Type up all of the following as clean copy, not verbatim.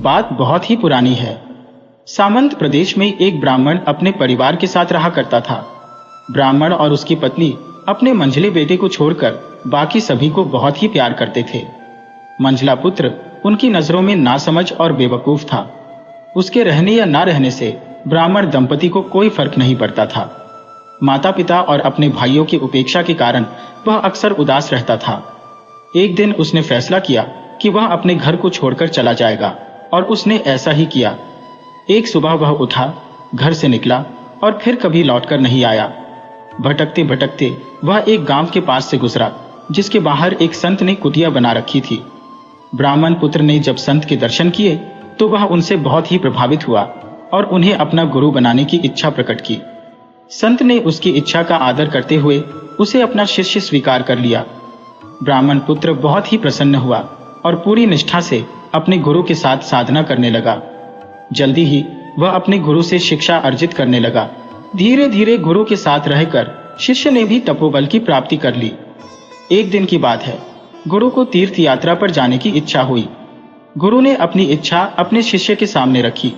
बात बहुत ही पुरानी है। सामंत प्रदेश में एक ब्राह्मण अपने परिवार के साथ रहा करता था। ब्राह्मण और उसकी पत्नी अपने मंझले बेटे को छोड़कर बाकी सभी को बहुत ही प्यार करते थे। मंझला पुत्र उनकी नजरों में नासमझ और बेवकूफ था। उसके रहने या ना रहने से ब्राह्मण दंपति को कोई फर्क नहीं पड़ता था। माता पिता और अपने भाइयों की उपेक्षा के कारण वह अक्सर उदास रहता था। एक दिन उसने फैसला किया कि वह अपने घर को छोड़कर चला जाएगा, और उसने ऐसा ही किया। एक सुबह वह उठा, घर से निकला और फिर कभी लौटकर नहीं आया। भटकते भटकते वह एक गांव के पास से गुजरा, जिसके बाहर एक संत ने कुटिया बना रखी थी। ब्राह्मण पुत्र ने जब संत के दर्शन किए तो वह उनसे बहुत ही प्रभावित हुआ और उन्हें अपना गुरु बनाने की इच्छा प्रकट की। संत ने उसकी इच्छा का आदर करते हुए उसे अपना शिष्य स्वीकार कर लिया। ब्राह्मण पुत्र बहुत ही प्रसन्न हुआ और पूरी निष्ठा से अपने गुरु के साथ साधना करने लगा। जल्दी ही वह अपने गुरु से शिक्षा अर्जित करने लगा। धीरे धीरे गुरु के साथ रहकर शिष्य ने भी तपोबल की प्राप्ति कर ली। एक दिन की बात है, गुरु को तीर्थ यात्रा पर जाने की इच्छा हुई। गुरु ने अपनी इच्छा अपने शिष्य के सामने रखी।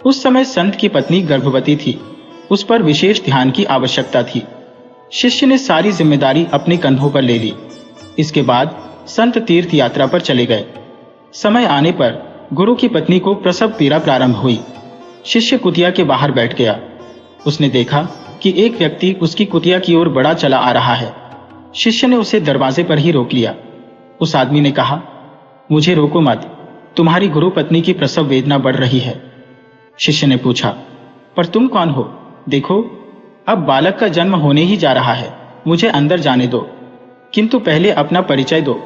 उस समय संत की पत्नी गर्भवती थी। उस पर विशेष ध्यान की आवश्यकता थी। शिष्य ने सारी जिम्मेदारी अपने कंधों पर ले ली। इसके बाद संत तीर्थ यात्रा पर चले गए। समय आने पर गुरु की पत्नी को प्रसव पीड़ा प्रारंभ हुई। शिष्य कुटिया के बाहर बैठ गया। उसने देखा कि एक व्यक्ति उसकी कुटिया की ओर बढ़ा चला आ रहा है। शिष्य ने उसे दरवाजे पर ही रोक लिया। उस आदमी ने कहा, मुझे रोको मत, तुम्हारी गुरु पत्नी की प्रसव वेदना बढ़ रही है। शिष्य ने पूछा, पर तुम कौन हो? देखो, अब बालक का जन्म होने ही जा रहा है, मुझे अंदर जाने दो, किंतु पहले अपना परिचय दो।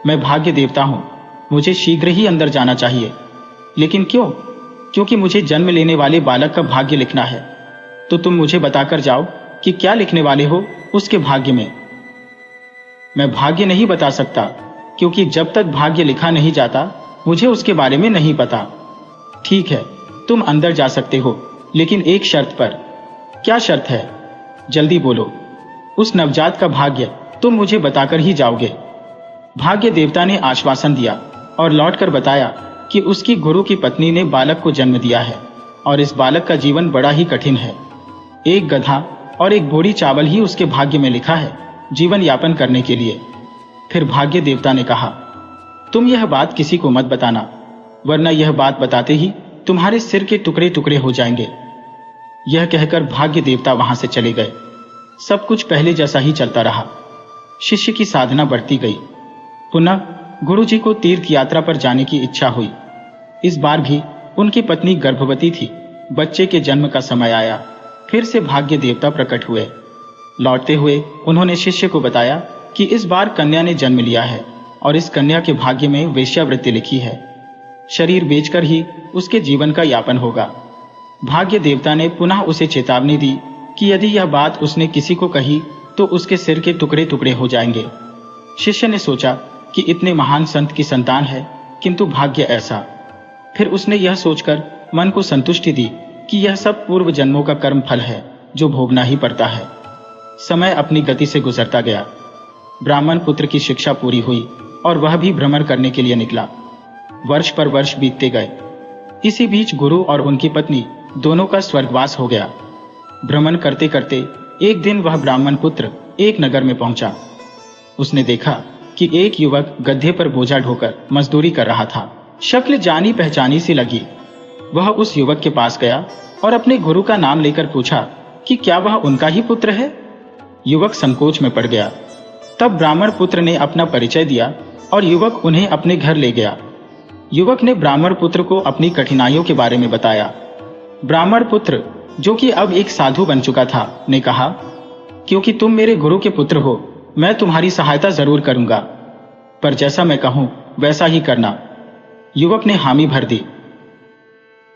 मैं भाग्य देवता हूं, मुझे शीघ्र ही अंदर जाना चाहिए। लेकिन क्यों? क्योंकि मुझे जन्म लेने वाले बालक का भाग्य लिखना है। तो तुम मुझे बताकर जाओ कि क्या लिखने वाले हो उसके भाग्य में। मैं भाग्य नहीं बता सकता, क्योंकि जब तक भाग्य लिखा नहीं जाता मुझे उसके बारे में नहीं पता। ठीक है, तुम अंदर जा सकते हो, लेकिन एक शर्त पर। क्या शर्त है? जल्दी बोलो। उस नवजात का भाग्य तुम मुझे बताकर ही जाओगे। भाग्य देवता ने आश्वासन दिया और लौटकर बताया कि उसकी गुरु की पत्नी ने बालक को जन्म दिया है और इस बालक का जीवन बड़ा ही कठिन है। एक गधा और एक बोरी चावल ही उसके भाग्य में लिखा है जीवन यापन करने के लिए। फिर भाग्य देवता ने कहा, तुम यह बात किसी को मत बताना, वरना यह बात बताते ही तुम्हारे सिर के टुकड़े टुकड़े हो जाएंगे। यह कहकर भाग्य देवता वहां से चले गए। सब कुछ पहले जैसा ही चलता रहा। शिष्य की साधना बढ़ती गई। पुनः गुरुजी को तीर्थ यात्रा पर जाने की इच्छा हुई। इस बार भी उनकी पत्नी गर्भवती थी। बच्चे के जन्म का समय आया। फिर से भाग्य देवता प्रकट हुए। लौटते हुए उन्होंने शिष्य को बताया कि इस बार कन्या ने जन्म लिया है और इस कन्या के भाग्य में वेश्यावृत्ति लिखी है। शरीर बेचकर ही उसके जीवन का यापन होगा। भाग्य देवता ने पुनः उसे चेतावनी दी कि यदि यह बात उसने किसी को कही तो उसके सिर के टुकड़े टुकड़े हो जाएंगे। शिष्य ने सोचा कि इतने महान संत की संतान है, किंतु भाग्य ऐसा। फिर उसने यह सोचकर मन को संतुष्टि दी कि यह सब पूर्व जन्मों का कर्म फल है जो भोगना ही पड़ता है। समय अपनी गति से गुजरता गया। ब्राह्मण पुत्र की शिक्षा पूरी हुई और वह भी भ्रमण करने के लिए निकला। वर्ष पर वर्ष बीतते गए। इसी बीच गुरु और उनकी पत्नी दोनों का स्वर्गवास हो गया। भ्रमण करते करते एक दिन वह ब्राह्मण पुत्र एक नगर में पहुंचा। उसने देखा कि एक युवक गड्ढे पर बोझा ढोकर मजदूरी कर रहा था। शक्ल जानी पहचानी सी लगी। वह उस युवक के पास गया और अपने गुरु का नाम लेकर पूछा कि क्या वह उनका ही पुत्र है। युवक संकोच में पड़ गया। तब ब्राह्मण पुत्र ने अपना परिचय दिया और युवक उन्हें अपने घर ले गया। युवक ने ब्राह्मण पुत्र को अपनी कठिनाइयों के बारे में बताया। ब्राह्मण पुत्र, जो कि अब एक साधु बन चुका था, ने कहा, क्योंकि तुम मेरे गुरु के पुत्र हो, मैं तुम्हारी सहायता जरूर करूंगा, पर जैसा मैं कहूं वैसा ही करना। युवक ने हामी भर दी।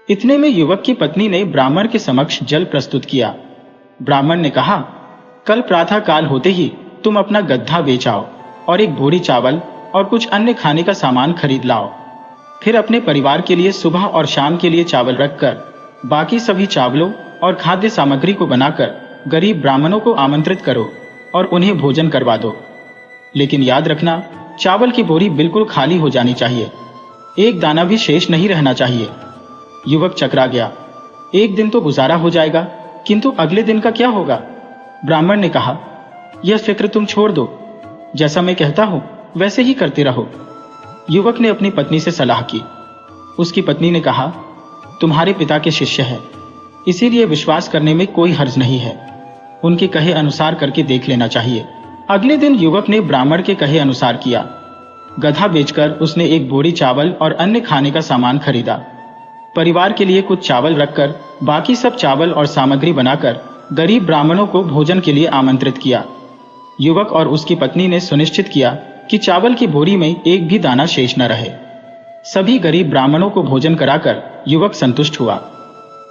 इतने में युवक की पत्नी ने ब्राह्मण के समक्ष जल प्रस्तुत किया। ब्राह्मण ने कहा, कल प्रातः काल होते ही तुम अपना गड्ढा बेच आओ और एक बोरी चावल और कुछ अन्य खाने का सामान खरीद लाओ। फिर अपने परिवार के लिए सुबह और शाम के लिए चावल रखकर बाकी सभी चावलों और खाद्य सामग्री को बनाकर गरीब ब्राह्मणों को आमंत्रित करो और उन्हें भोजन करवा दो। लेकिन याद रखना, चावल की बोरी बिल्कुल खाली हो जानी चाहिए। एक दाना भी शेष नहीं रहना चाहिए। युवक चकरा गया। एक दिन तो गुजारा हो जाएगा, किंतु अगले दिन का क्या होगा? ब्राह्मण ने कहा, यह फिक्र तुम छोड़ दो, जैसा मैं कहता हूं वैसे ही करते रहो। युवक ने अपनी पत्नी से सलाह की। उसकी पत्नी ने कहा, तुम्हारे पिता के शिष्य है, इसीलिए विश्वास करने में कोई हर्ज नहीं है। उनके कहे अनुसार करके देख लेना चाहिए। अगले दिन युवक ने ब्राह्मण के कहे अनुसार किया। गधा बेचकर उसने एक बोरी चावल और अन्य खाने का सामान खरीदा। परिवार के लिए कुछ चावल रखकर बाकी सब चावल और सामग्री बनाकर गरीब ब्राह्मणों को भोजन के लिए आमंत्रित किया। युवक और उसकी पत्नी ने सुनिश्चित किया कि चावल की बोरी में एक भी दाना शेष न रहे। सभी गरीब ब्राह्मणों को भोजन कराकर युवक संतुष्ट हुआ।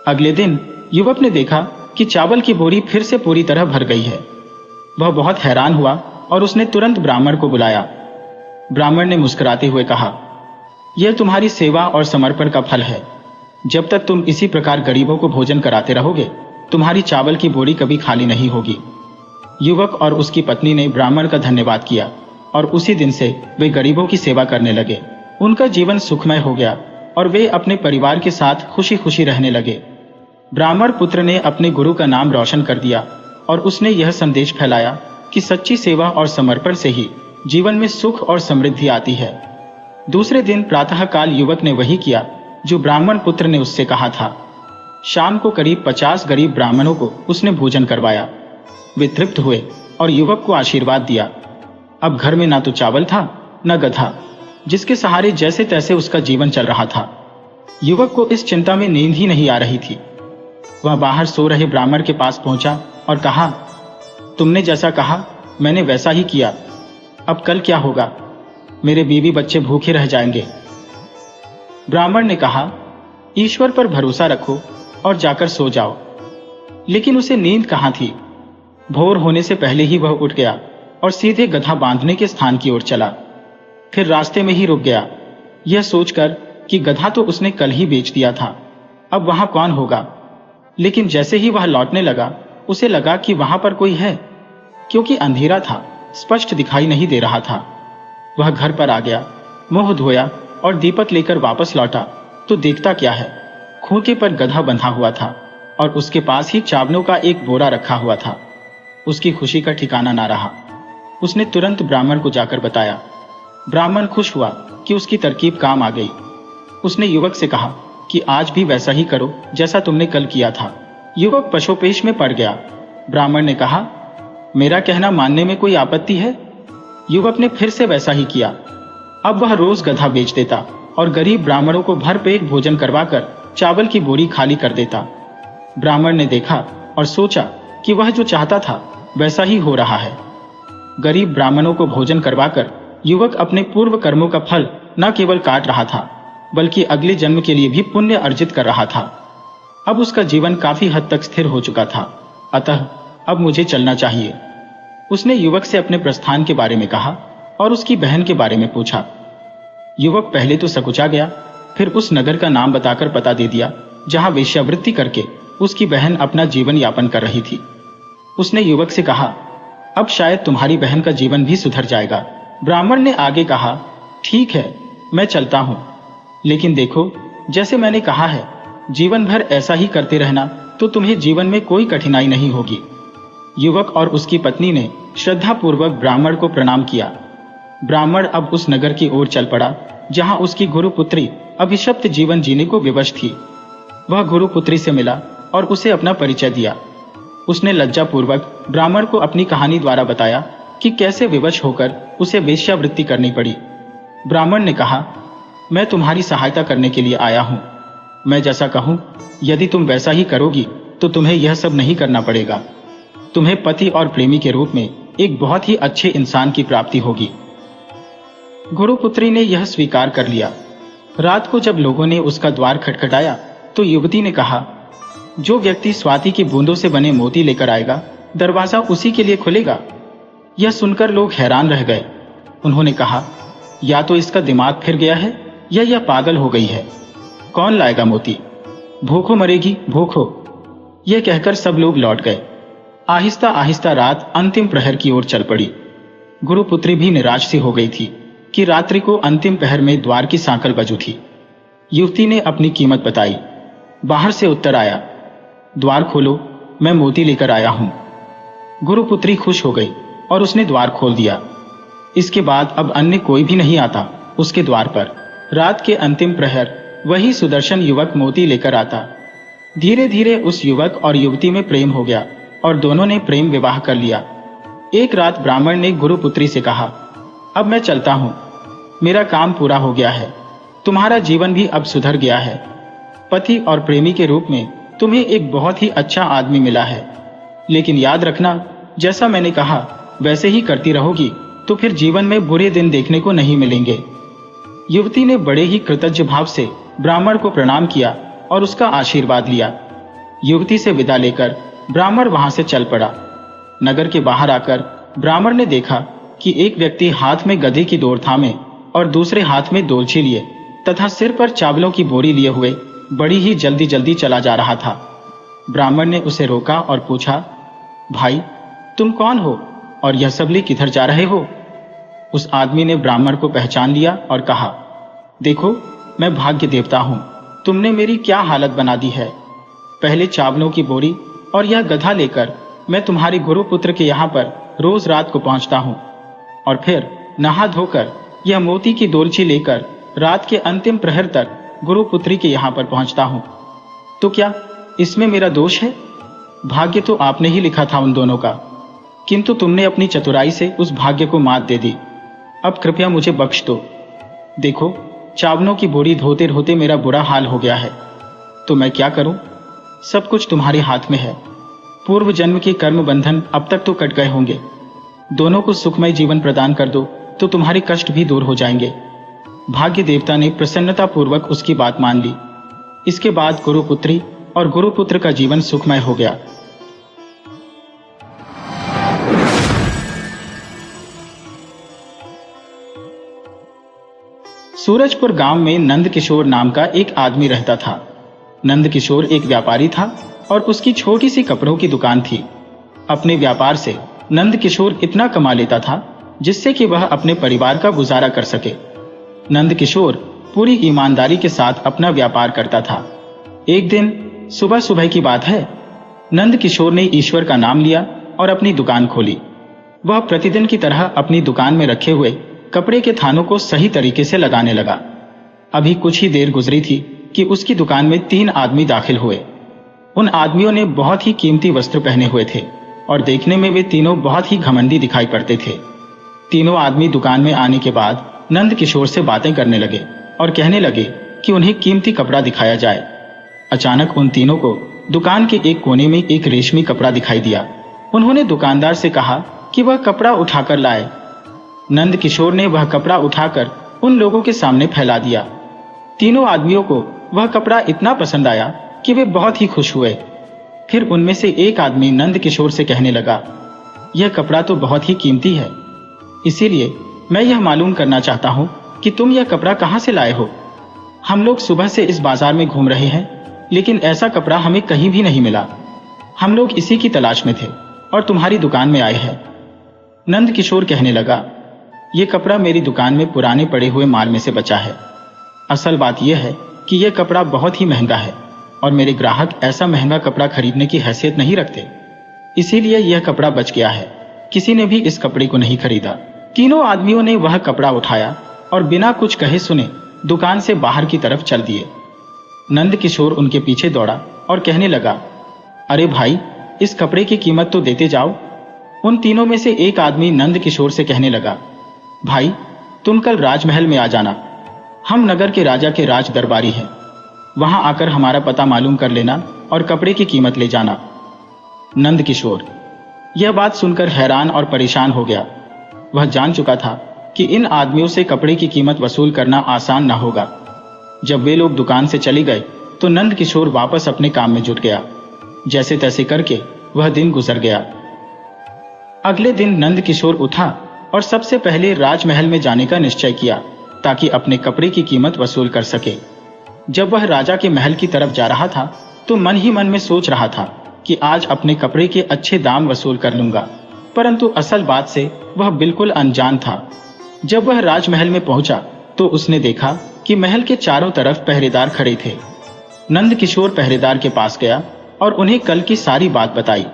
अगले दिन युवक ने देखा कि चावल की बोरी फिर से पूरी तरह भर गई है। वह बहुत हैरान हुआ और उसने तुरंत ब्राह्मण को बुलाया। ब्राह्मण ने मुस्कुराते हुए कहा, यह तुम्हारी सेवा और समर्पण का फल है। जब तक तुम इसी प्रकार गरीबों को भोजन कराते रहोगे, तुम्हारी चावल की बोरी कभी खाली नहीं होगी। युवक और उसकी पत्नी ने ब्राह्मण का धन्यवाद किया और उसी दिन से वे गरीबों की सेवा करने लगे। उनका जीवन सुखमय हो गया और वे अपने परिवार के साथ खुशी खुशी रहने लगे। ब्राह्मण पुत्र ने अपने गुरु का नाम रोशन कर दिया और उसने यह संदेश फैलाया कि सच्ची सेवा और समर्पण से ही जीवन में सुख और समृद्धि आती है। दूसरे दिन प्रातःकाल युवक ने वही किया जो ब्राह्मण पुत्र ने उससे कहा था। शाम को करीब 50 गरीब ब्राह्मणों को उसने भोजन करवाया। वे तृप्त हुए और युवक को आशीर्वाद दिया। अब घर में ना तो चावल था न गधा, जिसके सहारे जैसे तैसे उसका जीवन चल रहा था। युवक को इस चिंता में नींद ही नहीं आ रही थी। वह बाहर सो रहे ब्राह्मण के पास पहुंचा और कहा, तुमने जैसा कहा मैंने वैसा ही किया। अब कल क्या होगा? मेरे बीवी बच्चे भूखे रह जाएंगे। ब्राह्मण ने कहा, ईश्वर पर भरोसा रखो और जाकर सो जाओ। लेकिन उसे नींद कहां थी। भोर होने से पहले ही वह उठ गया और सीधे गधा बांधने के स्थान की ओर चला। फिर रास्ते में ही रुक गया, यह सोचकर कि गधा तो उसने कल ही बेच दिया था, अब वहां कौन होगा। लेकिन जैसे ही वह लौटने लगा, उसे लगा कि वहां पर कोई है, क्योंकि अंधेरा था, स्पष्ट दिखाई नहीं दे रहा था। वह घर पर आ गया, मुंह धोया और दीपक लेकर वापस लौटा तो देखता क्या है, खूंटे पर गधा बंधा हुआ था और उसके पास ही चावलों का एक बोरा रखा हुआ था। उसकी खुशी का ठिकाना ना रहा। उसने तुरंत ब्राह्मण को जाकर बताया। ब्राह्मण खुश हुआ कि उसकी तरकीब काम आ गई। उसने युवक से कहा कि आज भी वैसा ही करो जैसा तुमने कल किया था। युवक पशोपेश में पड़ गया। ब्राह्मण ने कहा, मेरा कहना मानने में कोई आपत्ति है? युवक ने फिर से वैसा ही किया। अब वह रोज गधा बेच देता और गरीब ब्राह्मणों को भरपेट भोजन करवाकर चावल की बोरी खाली कर देता। ब्राह्मण ने देखा और सोचा कि वह जो चाहता था वैसा ही हो रहा है। गरीब ब्राह्मणों को भोजन करवाकर युवक अपने पूर्व कर्मों का फल न केवल काट रहा था, बल्कि अगले जन्म के लिए भी पुण्य अर्जित कर रहा था। अब उसका जीवन काफी हद तक स्थिर हो चुका था, अतः अब मुझे चलना चाहिए। उसने युवक से अपने प्रस्थान के बारे में कहा और उसकी बहन के बारे में पूछा। युवक पहले तो सकुचा गया, फिर उस नगर का नाम बताकर पता दे दिया जहां वेश्यावृत्ति करके उसकी बहन अपना जीवन यापन कर रही थी। उसने युवक से कहा, अब शायद तुम्हारी बहन का जीवन भी सुधर जाएगा। ब्राह्मण ने आगे कहा, ठीक है, मैं चलता हूं, लेकिन देखो, जैसे मैंने कहा है, जीवन भर ऐसा ही करते रहना तो तुम्हें जीवन में कोई कठिनाई नहीं होगी। युवक और उसकी पत्नी ने श्रद्धापूर्वक ब्राह्मण को प्रणाम किया। ब्राह्मण अब उस नगर की ओर चल पड़ा जहां उसकी गुरुपुत्री अभिशप्त जीवन जीने को विवश थी। वह गुरुपुत्री से मिला और उसे अपना परिचय दिया। उसने लज्जापूर्वक ब्राह्मण को अपनी कहानी द्वारा बताया कि कैसे विवश होकर उसे वेश्यावृत्ति करनी पड़ी। ब्राह्मण ने कहा, मैं तुम्हारी सहायता करने के लिए आया हूं। मैं जैसा कहूं, यदि तुम वैसा ही करोगी तो तुम्हें यह सब नहीं करना पड़ेगा। तुम्हें पति और प्रेमी के रूप में एक बहुत ही अच्छे इंसान की प्राप्ति होगी। गुरुपुत्री ने यह स्वीकार कर लिया। रात को जब लोगों ने उसका द्वार खटखटाया तो युवती ने कहा, जो व्यक्ति स्वाति की बूंदों से बने मोती लेकर आएगा, दरवाजा उसी के लिए खुलेगा। यह सुनकर लोग हैरान रह गए। उन्होंने कहा, या तो इसका दिमाग फिर गया है या यह पागल हो गई है। कौन लाएगा मोती? भूखो मरेगी, भूखो। यह कहकर सब लोग लौट गए। आहिस्ता आहिस्ता रात अंतिम प्रहर की ओर चल पड़ी। गुरुपुत्री भी निराश सी हो गई थी कि रात्रि को अंतिम पहर में द्वार की सांकल बजी थी। युवती ने अपनी कीमत बताई। बाहर से उत्तर आया, द्वार खोलो, मैं मोती लेकर आया हूं। गुरुपुत्री खुश हो गई और उसने द्वार खोल दिया। इसके बाद अब अन्य कोई भी नहीं आता उसके द्वार पर। रात के अंतिम प्रहर वही सुदर्शन युवक मोती लेकर आता। धीरे धीरे उस युवक और युवती में प्रेम हो गया और दोनों ने प्रेम विवाह कर लिया। एक रात ब्राह्मण ने गुरुपुत्री से कहा, अब मैं चलता हूं, मेरा काम पूरा हो गया है, तुम्हारा जीवन भी अब सुधर गया है। पति और प्रेमी के रूप में तुम्हें एक बहुत ही अच्छा आदमी मिला है, लेकिन याद रखना, जैसा मैंने कहा वैसे ही करती रहोगी तो फिर जीवन में बुरे दिन देखने को नहीं मिलेंगे। युवती ने बड़े ही कृतज्ञ भाव से ब्राह्मण को प्रणाम किया और उसका आशीर्वाद लिया। युवती से विदा लेकर ब्राह्मण वहां से चल पड़ा। नगर के बाहर आकर ब्राह्मण ने देखा कि एक व्यक्ति हाथ में गधे की डोर थामे और दूसरे हाथ में दोलची लिए तथा सिर पर चावलों की बोरी लिए हुए बड़ी ही जल्दी जल्दी चला जा रहा था। ब्राह्मण ने उसे रोका और पूछा, भाई तुम कौन हो और यह सब लिए किधर जा रहे हो? उस आदमी ने ब्राह्मण को पहचान लिया और कहा, देखो मैं भाग्य देवता हूं, तुमने मेरी क्या हालत बना दी है। पहले चावलों की बोरी और यह गधा लेकर मैं तुम्हारे गुरुपुत्र के यहाँ पर रोज रात को पहुंचता हूं और फिर नहा धोकर यह मोती की दोलची लेकर रात के अंतिम प्रहर तक गुरुपुत्री के यहाँ पर पहुंचता हूं। तो क्या इसमें मेरा दोष है? भाग्य तो आपने ही लिखा था उन दोनों का, किंतु तुमने अपनी चतुराई से उस भाग्य को मात दे दी। अब कृपया मुझे बख्श दो। देखो चावलों की बोरी धोते धोते मेरा बुरा हाल हो गया है, तो मैं क्या करूं? सब कुछ तुम्हारे हाथ में है। पूर्व जन्म के कर्म बंधन अब तक तो कट गए होंगे। दोनों को सुखमय जीवन प्रदान कर दो तो तुम्हारे कष्ट भी दूर हो जाएंगे। भाग्य देवता ने प्रसन्नता पूर्वक उसकी बात मान ली। इसके बाद गुरुपुत्री और गुरुपुत्र का जीवन सुखमय हो गया। सूरजपुर गांव में नंद किशोर नाम का एक आदमी रहता था। नंद किशोर एक व्यापारी था और उसकी छोटी सी कपड़ों की दुकान थी। अपने व्यापार से नंद किशोर इतना कमा लेता था जिससे कि वह अपने परिवार का गुजारा कर सके। नंद किशोर पूरी ईमानदारी के साथ अपना व्यापार करता था। एक दिन सुबह सुबह की बात है, नंद किशोर ने ईश्वर का नाम लिया और अपनी दुकान खोली। वह प्रतिदिन की तरह अपनी दुकान में रखे हुए कपड़े के थानों को सही तरीके से लगाने लगा। अभी कुछ ही देर गुजरी थी कि उसकी दुकान में 3 आदमी दाखिल हुए। उन आदमियों ने बहुत ही कीमती वस्त्र पहने हुए थे और देखने में वे तीनों बहुत ही घमंडी दिखाई पड़ते थे। तीनों आदमी दुकान में आने के बाद नंद किशोर से बातें करने लगे और कहने लगे कि उन्हें कीमती कपड़ा दिखाया जाए। अचानक उन तीनों को दुकान के एक कोने में एक रेशमी कपड़ा दिखाई दिया। उन्होंने दुकानदार से कहा कि वह कपड़ा उठाकर लाए। नंद किशोर ने वह कपड़ा उठाकर उन लोगों के सामने फैला दिया। तीनों आदमियों को वह कपड़ा इतना पसंद आया कि वे बहुत ही खुश हुए। फिर उनमें से एक आदमी नंद किशोर से कहने लगा, यह कपड़ा तो बहुत ही कीमती है, इसीलिए मैं यह मालूम करना चाहता हूं कि तुम यह कपड़ा कहां से लाए हो। हम लोग सुबह से इस बाजार में घूम रहे हैं, लेकिन ऐसा कपड़ा हमें कहीं भी नहीं मिला। हम लोग इसी की तलाश में थे और तुम्हारी दुकान में आए हैं। नंद किशोर कहने लगा, यह कपड़ा मेरी दुकान में पुराने पड़े हुए माल में से बचा है। असल बात यह है कि यह कपड़ा बहुत ही महंगा है और मेरे ग्राहक ऐसा महंगा कपड़ा खरीदने की हैसियत नहीं रखते, इसीलिए यह कपड़ा बच गया है। किसी ने भी इस कपड़े को नहीं खरीदा। तीनों आदमियों ने वह कपड़ा उठाया और बिना कुछ कहे सुने दुकान से बाहर की तरफ चल दिए। नंद किशोर उनके पीछे दौड़ा और कहने लगा, अरे भाई, इस कपड़े की कीमत तो देते जाओ। उन तीनों में से एक आदमी नंद किशोर से कहने लगा, भाई तुम कल राजमहल में आ जाना, हम नगर के राजा के राज दरबारी हैं। वहां आकर हमारा पता मालूम कर लेना और कपड़े की कीमत ले जाना। नंद किशोर यह बात सुनकर हैरान और परेशान हो गया। वह जान चुका था कि इन आदमियों से कपड़े की कीमत वसूल करना आसान न होगा। जब वे लोग दुकान से चले गए तो नंद किशोर वापस अपने काम में जुट गया। जैसे तैसे करके वह दिन गुजर गया। अगले दिन नंद किशोर उठा और सबसे पहले राजमहल में जाने का निश्चय किया ताकि अपने कपड़े की कीमत वसूल कर सके। जब वह राजा के महल की तरफ जा रहा था तो मन ही मन में सोच रहा था कि आज अपने कपड़े के अच्छे दाम वसूल कर लूंगा, परंतु असल बात से वह बिल्कुल अनजान था। जब वह राजमहल में पहुंचा तो उसने देखा कि महल के चारों तरफ पहरेदार खड़े थे। नंद किशोर पहरेदार के पास गया और उन्हें कल की सारी बात बताई।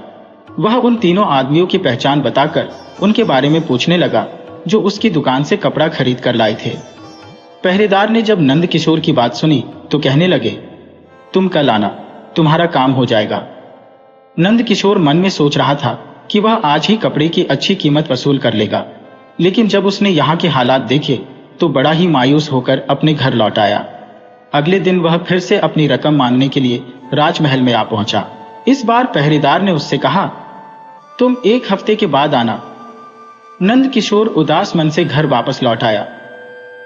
वह उन तीनों आदमियों की पहचान बताकर उनके बारे में पूछने लगा जो उसकी दुकान से कपड़ा खरीद कर लाए थे। पहरेदार ने जब नंद किशोर की बात सुनी तो कहने लगे, तुम कल आना, तुम्हारा काम हो जाएगा। नंद किशोर मन में सोच रहा था कि वह आज ही कपड़े की अच्छी कीमत वसूल कर लेगा, लेकिन जब उसने यहाँ के हालात देखे तो बड़ा ही मायूस होकर अपने घर लौट आया। अगले दिन वह फिर से अपनी रकम मांगने के लिए राजमहल में आ पहुंचा। इस बार पहरेदार ने उससे कहा, तुम 1 हफ्ते के बाद आना। नंद किशोर उदास मन से घर वापस लौट आया।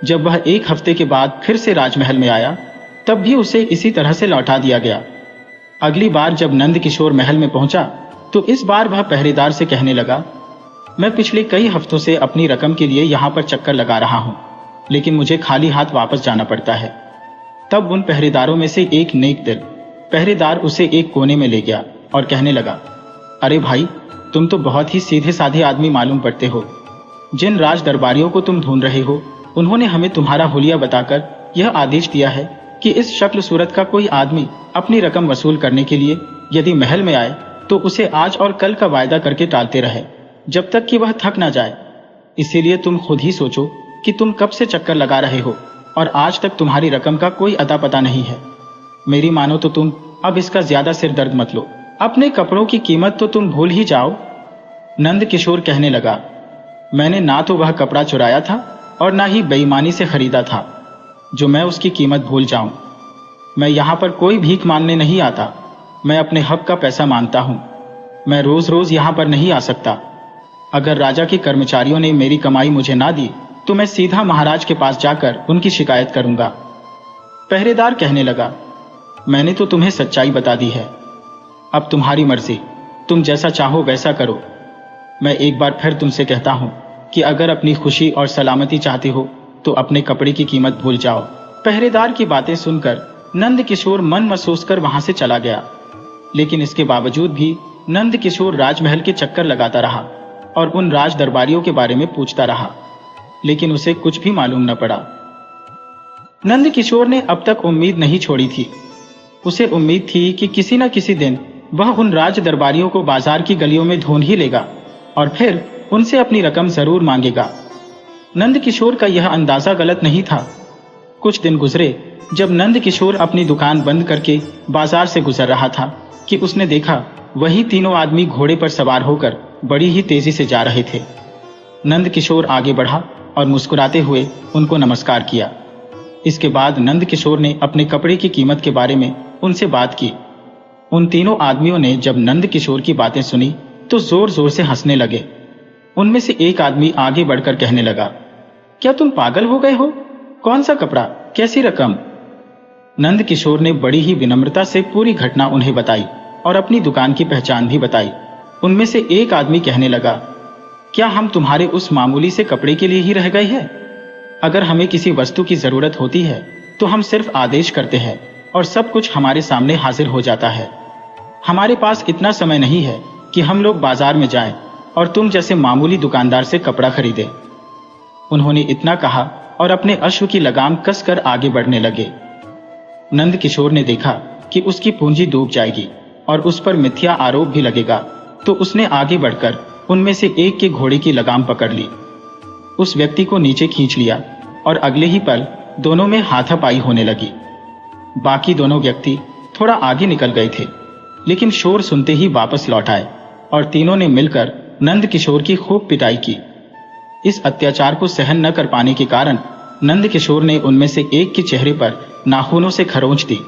जब वह 1 हफ्ते के बाद फिर से राजमहल में आया तब भी उसे इसी तरह से लौटा दिया गया। अगली बार जब नंद किशोर महल में पहुंचा तो इस बार वह पहरेदार से कहने लगा, मैं पिछले कई हफ्तों से अपनी रकम के लिए यहाँ पर चक्कर लगा रहा हूँ, लेकिन मुझे खाली हाथ वापस जाना पड़ता है। तब उन पहरेदारों में से एक नेक दिल पहरेदार उसे एक कोने में ले गया और कहने लगा, अरे भाई, तुम तो बहुत ही सीधे साधे आदमी मालूम पड़ते हो। जिन राज दरबारियों को तुम ढूंढ रहे हो उन्होंने हमें तुम्हारा हुलिया बताकर यह आदेश दिया है कि इस शक्ल सूरत का कोई आदमी अपनी रकम वसूल करने के लिए यदि महल में आए तो उसे आज और कल का वायदा करके टालते रहे जब तक कि वह थक ना जाए। इसीलिए तुम खुद ही सोचो कि तुम कब से चक्कर लगा रहे हो और आज तक तुम्हारी रकम का कोई अता पता नहीं है। मेरी मानो तो तुम अब इसका ज्यादा सिर दर्द मत लो। अपने कपड़ों की कीमत तो तुम भूल ही जाओ। नंद किशोर कहने लगा, मैंने ना तो वह कपड़ा चुराया था और ना ही बेईमानी से खरीदा था जो मैं उसकी कीमत भूल जाऊं। मैं यहाँ पर कोई भीख मांगने नहीं आता, मैं अपने हक का पैसा मांगता हूँ। मैं रोज रोज यहाँ पर नहीं आ सकता। अगर राजा के कर्मचारियों ने मेरी कमाई मुझे ना दी तो मैं सीधा महाराज के पास जाकर उनकी शिकायत करूंगा। पहरेदार कहने लगा, मैंने तो तुम्हें सच्चाई बता दी है, अब तुम्हारी मर्जी, तुम जैसा चाहो वैसा करो। मैं एक बार फिर तुमसे कहता हूं कि अगर अपनी खुशी और सलामती चाहते हो तो अपने कपड़े की कीमत भूल जाओ। पहरेदार की बातें सुनकर नंद किशोर मन महसूस कर वहां से चला गया, लेकिन इसके बावजूद भी नंद किशोर राजमहल के चक्कर लगाता रहा और उन राज दरबारियों के बारे में पूछता रहा, लेकिन उसे कुछ भी मालूम न पड़ा। नंद किशोर ने अब तक उम्मीद नहीं छोड़ी थी। उसे उम्मीद थी कि किसी न किसी दिन वह उन राज दरबारियों को बाजार की गलियों में ढूंढ ही लेगा और फिर उनसे अपनी रकम जरूर मांगेगा। नंद किशोर का यह अंदाजा गलत नहीं था। कुछ दिन गुजरे जब नंद किशोर अपनी दुकान बंद करके बाजार से गुजर रहा था कि उसने देखा वही तीनों आदमी घोड़े पर सवार होकर बड़ी ही तेजी से जा रहे थे। नंद किशोर आगे बढ़ा और मुस्कुराते हुए उनको नमस्कार किया। इसके बाद नंद किशोर ने अपने कपड़े की कीमत के बारे में उनसे बात की। उन तीनों आदमियों ने जब नंद किशोर की बातें सुनी तो जोर जोर से हंसने लगे। उनमें से एक आदमी आगे बढ़कर कहने लगा, क्या तुम पागल हो गए हो? कौन सा कपड़ा, कैसी रकम? नंद किशोर ने बड़ी ही विनम्रता से पूरी घटना उन्हें बताई और अपनी दुकान की पहचान भी बताई। उनमें से एक आदमी कहने लगा, क्या हम तुम्हारे उस मामूली से कपड़े के लिए ही रह गए हैं? अगर हमें किसी वस्तु की जरूरत होती है तो हम सिर्फ आदेश करते हैं और सब कुछ हमारे सामने हाजिर हो जाता है। हमारे पास इतना समय नहीं है कि हम लोग बाजार में जाएं और तुम जैसे मामूली दुकानदार से कपड़ा खरीदें। उन्होंने इतना कहा और अपने अश्व की लगाम कसकर आगे बढ़ने लगे। नंद किशोर ने देखा कि उसकी पूंजी डूब जाएगी और उस पर मिथ्या आरोप भी लगेगा, तो उसने आगे बढ़कर उनमें से एक के घोड़े की लगाम पकड़ ली। उस व्यक्ति को नीचे खींच लिया और अगले ही पल दोनों में हाथापाई होने लगी। बाकी दोनों व्यक्ति थोड़ा आगे निकल गए थे, लेकिन शोर सुनते ही वापस लौट आए और तीनों ने मिलकर नंद किशोर की खूब पिटाई की। इस अत्याचार को सहन न कर पाने के कारण नंद किशोर ने उनमें से एक के चेहरे पर नाखूनों से खरोंच दी।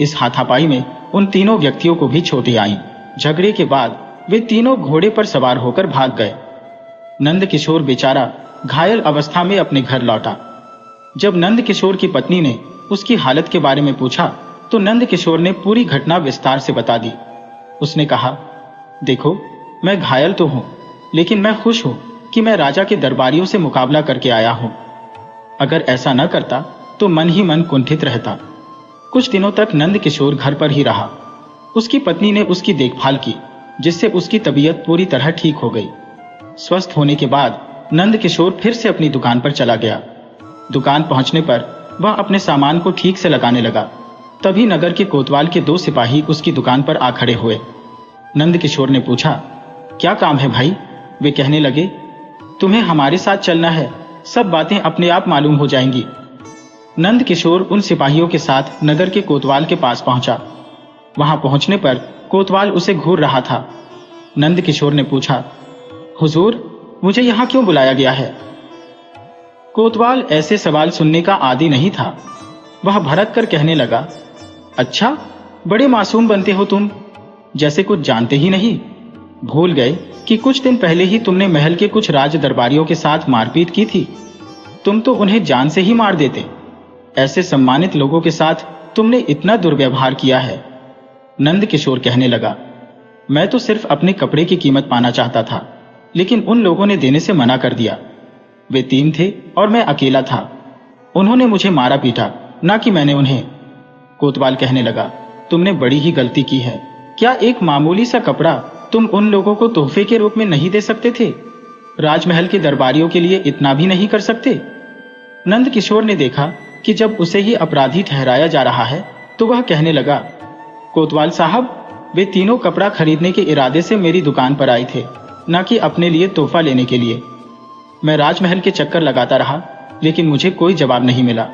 इस हाथापाई में उन तीनों व्यक्तियों को भी चोटें आईं। झगड़े के बाद वे तीनों घोड़े पर सवार होकर भाग गए। नंद किशोर बेचारा घायल अवस्था में अपने घर लौटा। जब नंद किशोर की पत्नी ने उसकी हालत के बारे में पूछा तो नंद किशोर ने पूरी घटना विस्तार से बता दी। उसने कहा, देखो, मैं घायल तो हूं, लेकिन मैं खुश हूं कि मैं राजा के दरबारियों से मुकाबला करके आया हूं। अगर ऐसा न करता तो मन ही मन कुंठित रहता। कुछ दिनों तक नंद किशोर घर पर ही रहा। उसकी पत्नी ने उसकी देखभाल की, जिससे उसकी तबीयत पूरी तरह ठीक हो गई। स्वस्थ होने के बाद नंद किशोर फिर से अपनी दुकान पर चला गया। दुकान पहुंचने पर वह अपने सामान को ठीक से लगाने लगा। तभी नगर के कोतवाल के 2 सिपाही उसकी दुकान पर आ खड़े हुए। नंद किशोर ने पूछा, क्या काम है भाई? वे कहने लगे, तुम्हें हमारे साथ चलना है, सब बातें अपने आप मालूम हो जाएंगी। नंद किशोर उन सिपाहियों के साथ नगर के कोतवाल के पास पहुंचा। वहां पहुंचने पर कोतवाल उसे घूर रहा था। नंद किशोर ने पूछा, हुजूर, मुझे यहां क्यों बुलाया गया है? कोतवाल ऐसे सवाल सुनने का आदी नहीं था। वह भड़क कर कहने लगा, अच्छा, बड़े मासूम बनते हो तुम, जैसे कुछ जानते ही नहीं। भूल गए कि कुछ दिन पहले ही तुमने महल के कुछ राज दरबारियों के साथ मारपीट की थी। तुम तो उन्हें जान से ही मार देते। ऐसे सम्मानित लोगों के साथ तुमने इतना दुर्व्यवहार किया है। नंद किशोर कहने लगा, मैं तो सिर्फ अपने कपड़े की कीमत पाना चाहता था, लेकिन उन लोगों ने देने से मना कर दिया। वे 3 थे और मैं अकेला था। उन्होंने मुझे मारा पीटा, ना कि मैंने उन्हें। कोतवाल कहने लगा, तुमने बड़ी ही गलती की है। क्या एक मामूली सा कपड़ा तुम उन लोगों को तोहफे के रूप में नहीं दे सकते थे? राजमहल के दरबारियों के लिए इतना भी नहीं कर सकते? नंद किशोर ने देखा कि जब उसे ही अपराधी ठहराया जा रहा है तो वह कहने लगा, कोतवाल साहब, वे तीनों कपड़ा खरीदने के इरादे से मेरी दुकान पर आए थे, ना कि अपने लिए तोहफा लेने के लिए। मैं राजमहल के चक्कर लगाता रहा, लेकिन मुझे कोई जवाब नहीं मिला।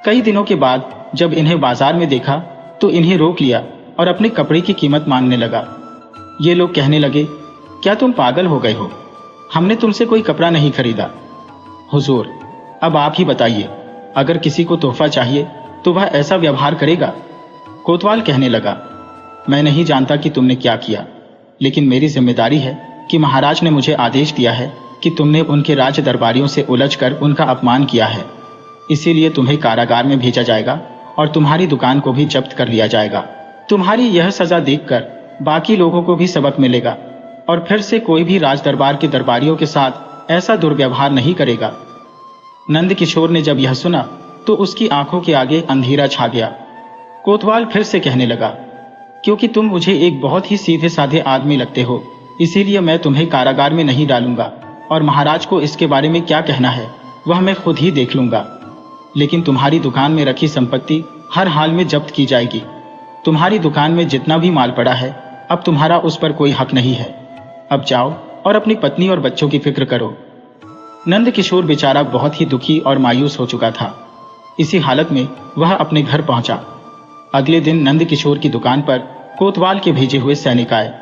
कई दिनों के बाद जब इन्हें बाजार में देखा तो इन्हें रोक लिया और अपने कपड़े की कीमत मांगने लगा। ये लोग कहने लगे, क्या तुम पागल हो गए हो? हमने तुमसे कोई कपड़ा नहीं खरीदा। हुजूर, अब आप ही बताइए, अगर किसी को तोहफा चाहिए तो वह ऐसा व्यवहार करेगा? कोतवाल कहने लगा, मैं नहीं जानता कि तुमने क्या किया, लेकिन मेरी जिम्मेदारी है कि महाराज ने मुझे आदेश दिया है कि तुमने उनके राज दरबारियों से उलझकर उनका अपमान किया है। इसीलिए तुम्हें कारागार में भेजा जाएगा और तुम्हारी दुकान को भी जब्त कर लिया जाएगा। तुम्हारी यह सजा देखकर बाकी लोगों को भी सबक मिलेगा और फिर से कोई भी राज दरबार के दरबारियों के साथ ऐसा दुर्व्यवहार नहीं करेगा। नंद किशोर ने जब यह सुना तो उसकी आंखों के आगे अंधेरा छा गया। कोतवाल फिर से कहने लगा, क्योंकि तुम मुझे एक बहुत ही सीधे साधे आदमी लगते हो, इसीलिए मैं तुम्हें कारागार में नहीं डालूंगा और महाराज को इसके बारे में क्या कहना है वह मैं खुद ही देख लूंगा। लेकिन तुम्हारी दुकान में रखी संपत्ति हर हाल में जब्त की जाएगी। तुम्हारी दुकान में जितना भी माल पड़ा है, अब तुम्हारा उस पर कोई हक नहीं है। अब जाओ और अपनी पत्नी और बच्चों की फिक्र करो। नंद किशोर बेचारा बहुत ही दुखी और मायूस हो चुका था। इसी हालत में वह अपने घर पहुंचा। अगले दिन नंद किशोर की दुकान पर कोतवाल के भेजे हुए सैनिक आए।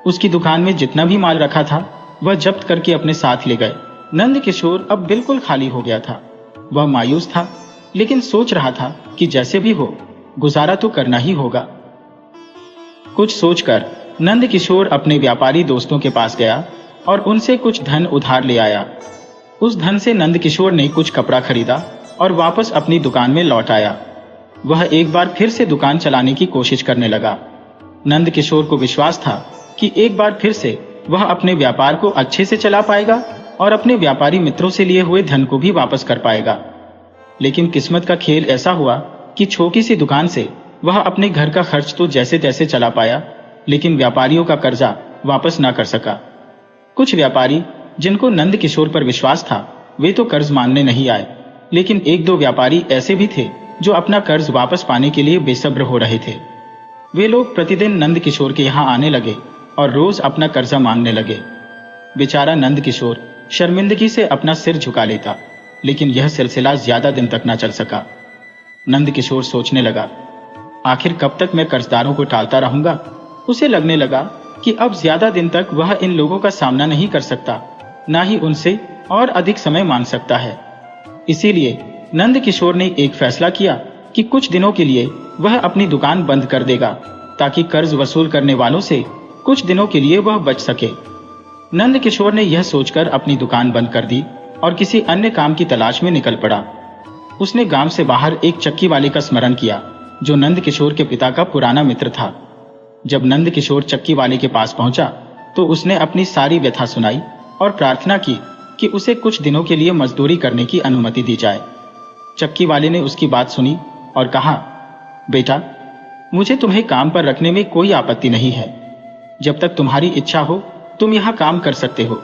उसकी दुकान में जितना भी माल रखा था वह जब्त करके अपने साथ ले गए। नंद किशोर अब बिल्कुल खाली हो गया था। वह मायूस था, लेकिन सोच रहा था कि जैसे भी हो गुजारा तो करना ही होगा। कुछ सोचकर नंद किशोर अपने व्यापारी दोस्तों के पास गया और उनसे कुछ धन उधार ले आया। उस धन से नंद किशोर ने कुछ कपड़ा खरीदा और वापस अपनी दुकान में लौट आया। वह एक बार फिर से दुकान चलाने की कोशिश करने लगा। नंद किशोर को विश्वास था कि एक बार फिर से वह अपने व्यापार को अच्छे से चला पाएगा और अपने व्यापारी मित्रों से लिए हुए धन को भी वापस कर पाएगा। लेकिन किस्मत का खेल ऐसा हुआ कि छोटी सी दुकान से वह अपने घर का खर्च तो जैसे तैसे चला पाया, लेकिन व्यापारियों का कर्जा वापस ना कर सका। कुछ व्यापारी जिनको नंद किशोर पर विश्वास था वे तो कर्ज मानने नहीं आए, लेकिन 1-2 व्यापारी ऐसे भी थे जो अपना कर्ज वापस पाने के लिए बेसब्र हो रहे थे। वे लोग प्रतिदिन नंद किशोर के यहाँ आने लगे और रोज अपना कर्जा मांगने लगे। बेचारा नंद किशोर शर्मिंदगी से अपना सिर झुका लेता, लेकिन यह सिलसिला ज्यादा दिन तक न चल सका। नंद किशोर सोचने लगा, आखिर कब तक मैं कर्जदारों को टालता रहूंगा। उसे लगने लगा कि अब ज्यादा दिन तक वह इन लोगों का सामना नहीं कर सकता, ना ही उनसे और अधिक समय मांग सकता है। इसीलिए नंद किशोर ने एक फैसला किया कि कुछ दिनों के लिए वह अपनी दुकान बंद कर देगा, ताकि कर्ज वसूल करने वालों से कुछ दिनों के लिए वह बच सके। नंद किशोर ने यह सोचकर अपनी दुकान बंद कर दी और किसी अन्य काम की तलाश में निकल पड़ा। उसने गांव से बाहर एक चक्की वाले का स्मरण किया, जो नंद किशोर के पिता का पुराना मित्र था। जब नंद किशोर चक्की वाले के पास पहुंचा तो उसने अपनी सारी व्यथा सुनाई और प्रार्थना की कि उसे कुछ दिनों के लिए मजदूरी करने की अनुमति दी जाए। चक्की वाले ने उसकी बात सुनी और कहा, बेटा, मुझे तुम्हें काम पर रखने में कोई आपत्ति नहीं है। जब तक तुम्हारी इच्छा हो तुम यहाँ काम कर सकते हो।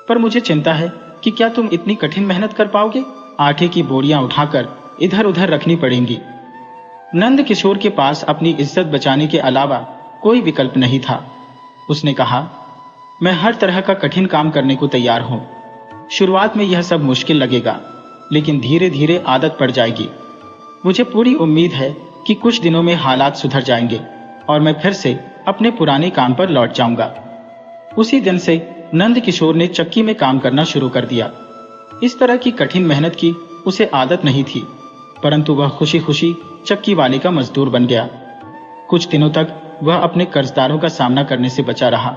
पर मुझे चिंता है कि क्या तुम इतनी कठिन मेहनत कर पाओगे। आटे की बोरियां उठाकर इधर उधर रखनी पड़ेंगी। नंद किशोर के पास अपनी इज्जत बचाने के अलावा कोई विकल्प नहीं था। उसने कहा, मैं हर तरह का कठिन काम करने को तैयार हूं। शुरुआत में यह सब मुश्किल लगेगा, लेकिन धीरे धीरे आदत पड़ जाएगी। मुझे पूरी उम्मीद है कि कुछ दिनों में हालात सुधर जाएंगे और मैं फिर से अपने पुराने काम पर लौट जाऊंगा। उसी दिन से नंद किशोर ने चक्की में काम करना शुरू कर दिया। इस तरह की कठिन मेहनत की उसे आदत नहीं थी, परंतु वह खुशी खुशी चक्की वाले का मजदूर बन गया। कुछ दिनों तक वह अपने कर्जदारों का सामना करने से बचा रहा।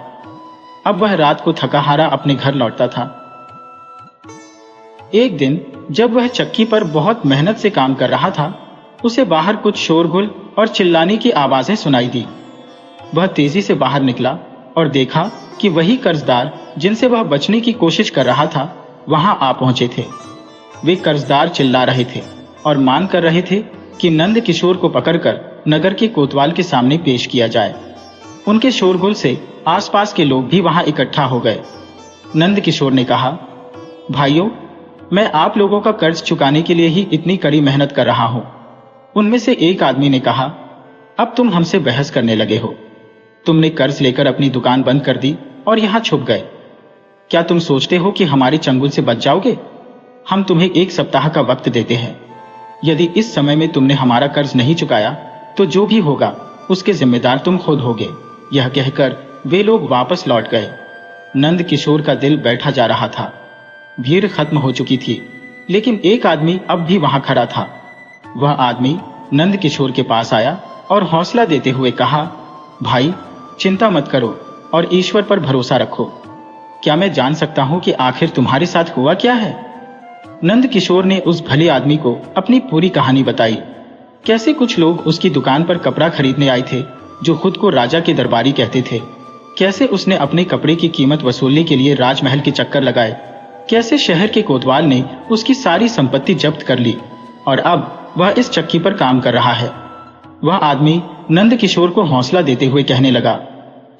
अब वह रात को थका हारा अपने घर लौटता था। एक दिन जब वह चक्की पर बहुत मेहनत से काम कर रहा था, उसे बाहर कुछ शोरगुल और चिल्लाने की आवाजें सुनाई दी। वह तेजी से बाहर निकला और देखा कि वही कर्जदार जिनसे वह बचने की कोशिश कर रहा था वहां आ पहुंचे थे। वे कर्जदार चिल्ला रहे थे और मांग कर रहे थे कि नंद किशोर को पकड़कर नगर के कोतवाल के सामने पेश किया जाए। उनके शोरगुल से आसपास के लोग भी वहां इकट्ठा हो गए। नंद किशोर ने कहा, भाइयों, मैं आप लोगों का कर्ज चुकाने के लिए ही इतनी कड़ी मेहनत कर रहा हूं। उनमें से एक आदमी ने कहा, अब तुम हमसे बहस करने लगे हो। तुमने कर्ज लेकर अपनी दुकान बंद कर दी और यहां छुप गए। क्या तुम सोचते हो कि हमारे चंगुल से बच जाओगे? हम तुम्हें 1 सप्ताह का वक्त देते हैं। यदि इस समय में तुमने हमारा कर्ज नहीं चुकाया तो जो भी होगा उसके जिम्मेदार तुम खुद होगे। यह कहकर वे लोग वापस लौट गए। नंद किशोर का दिल बैठा जा रहा था। भीड़ खत्म हो चुकी थी, लेकिन एक आदमी अब भी वहां खड़ा था। वह आदमी नंद किशोर के पास आया और हौसला देते हुए कहा, भाई, चिंता मत करो और ईश्वर पर भरोसा रखो। क्या मैं जान सकता हूं कि आखिर तुम्हारे साथ हुआ क्या है? नंद किशोर ने उस भले आदमी को अपनी पूरी कहानी बताई। कैसे कुछ लोग उसकी दुकान पर कपड़ा खरीदने आए थे जो खुद को राजा के दरबारी कहते थे। कैसे उसने अपने कपड़े की कीमत वसूलने के लिए राजमहल के चक्कर लगाए। कैसे शहर के कोतवाल ने उसकी सारी संपत्ति जब्त कर ली और अब वह इस चक्की पर काम कर रहा है। वह आदमी नंद किशोर को हौसला देते हुए कहने लगा,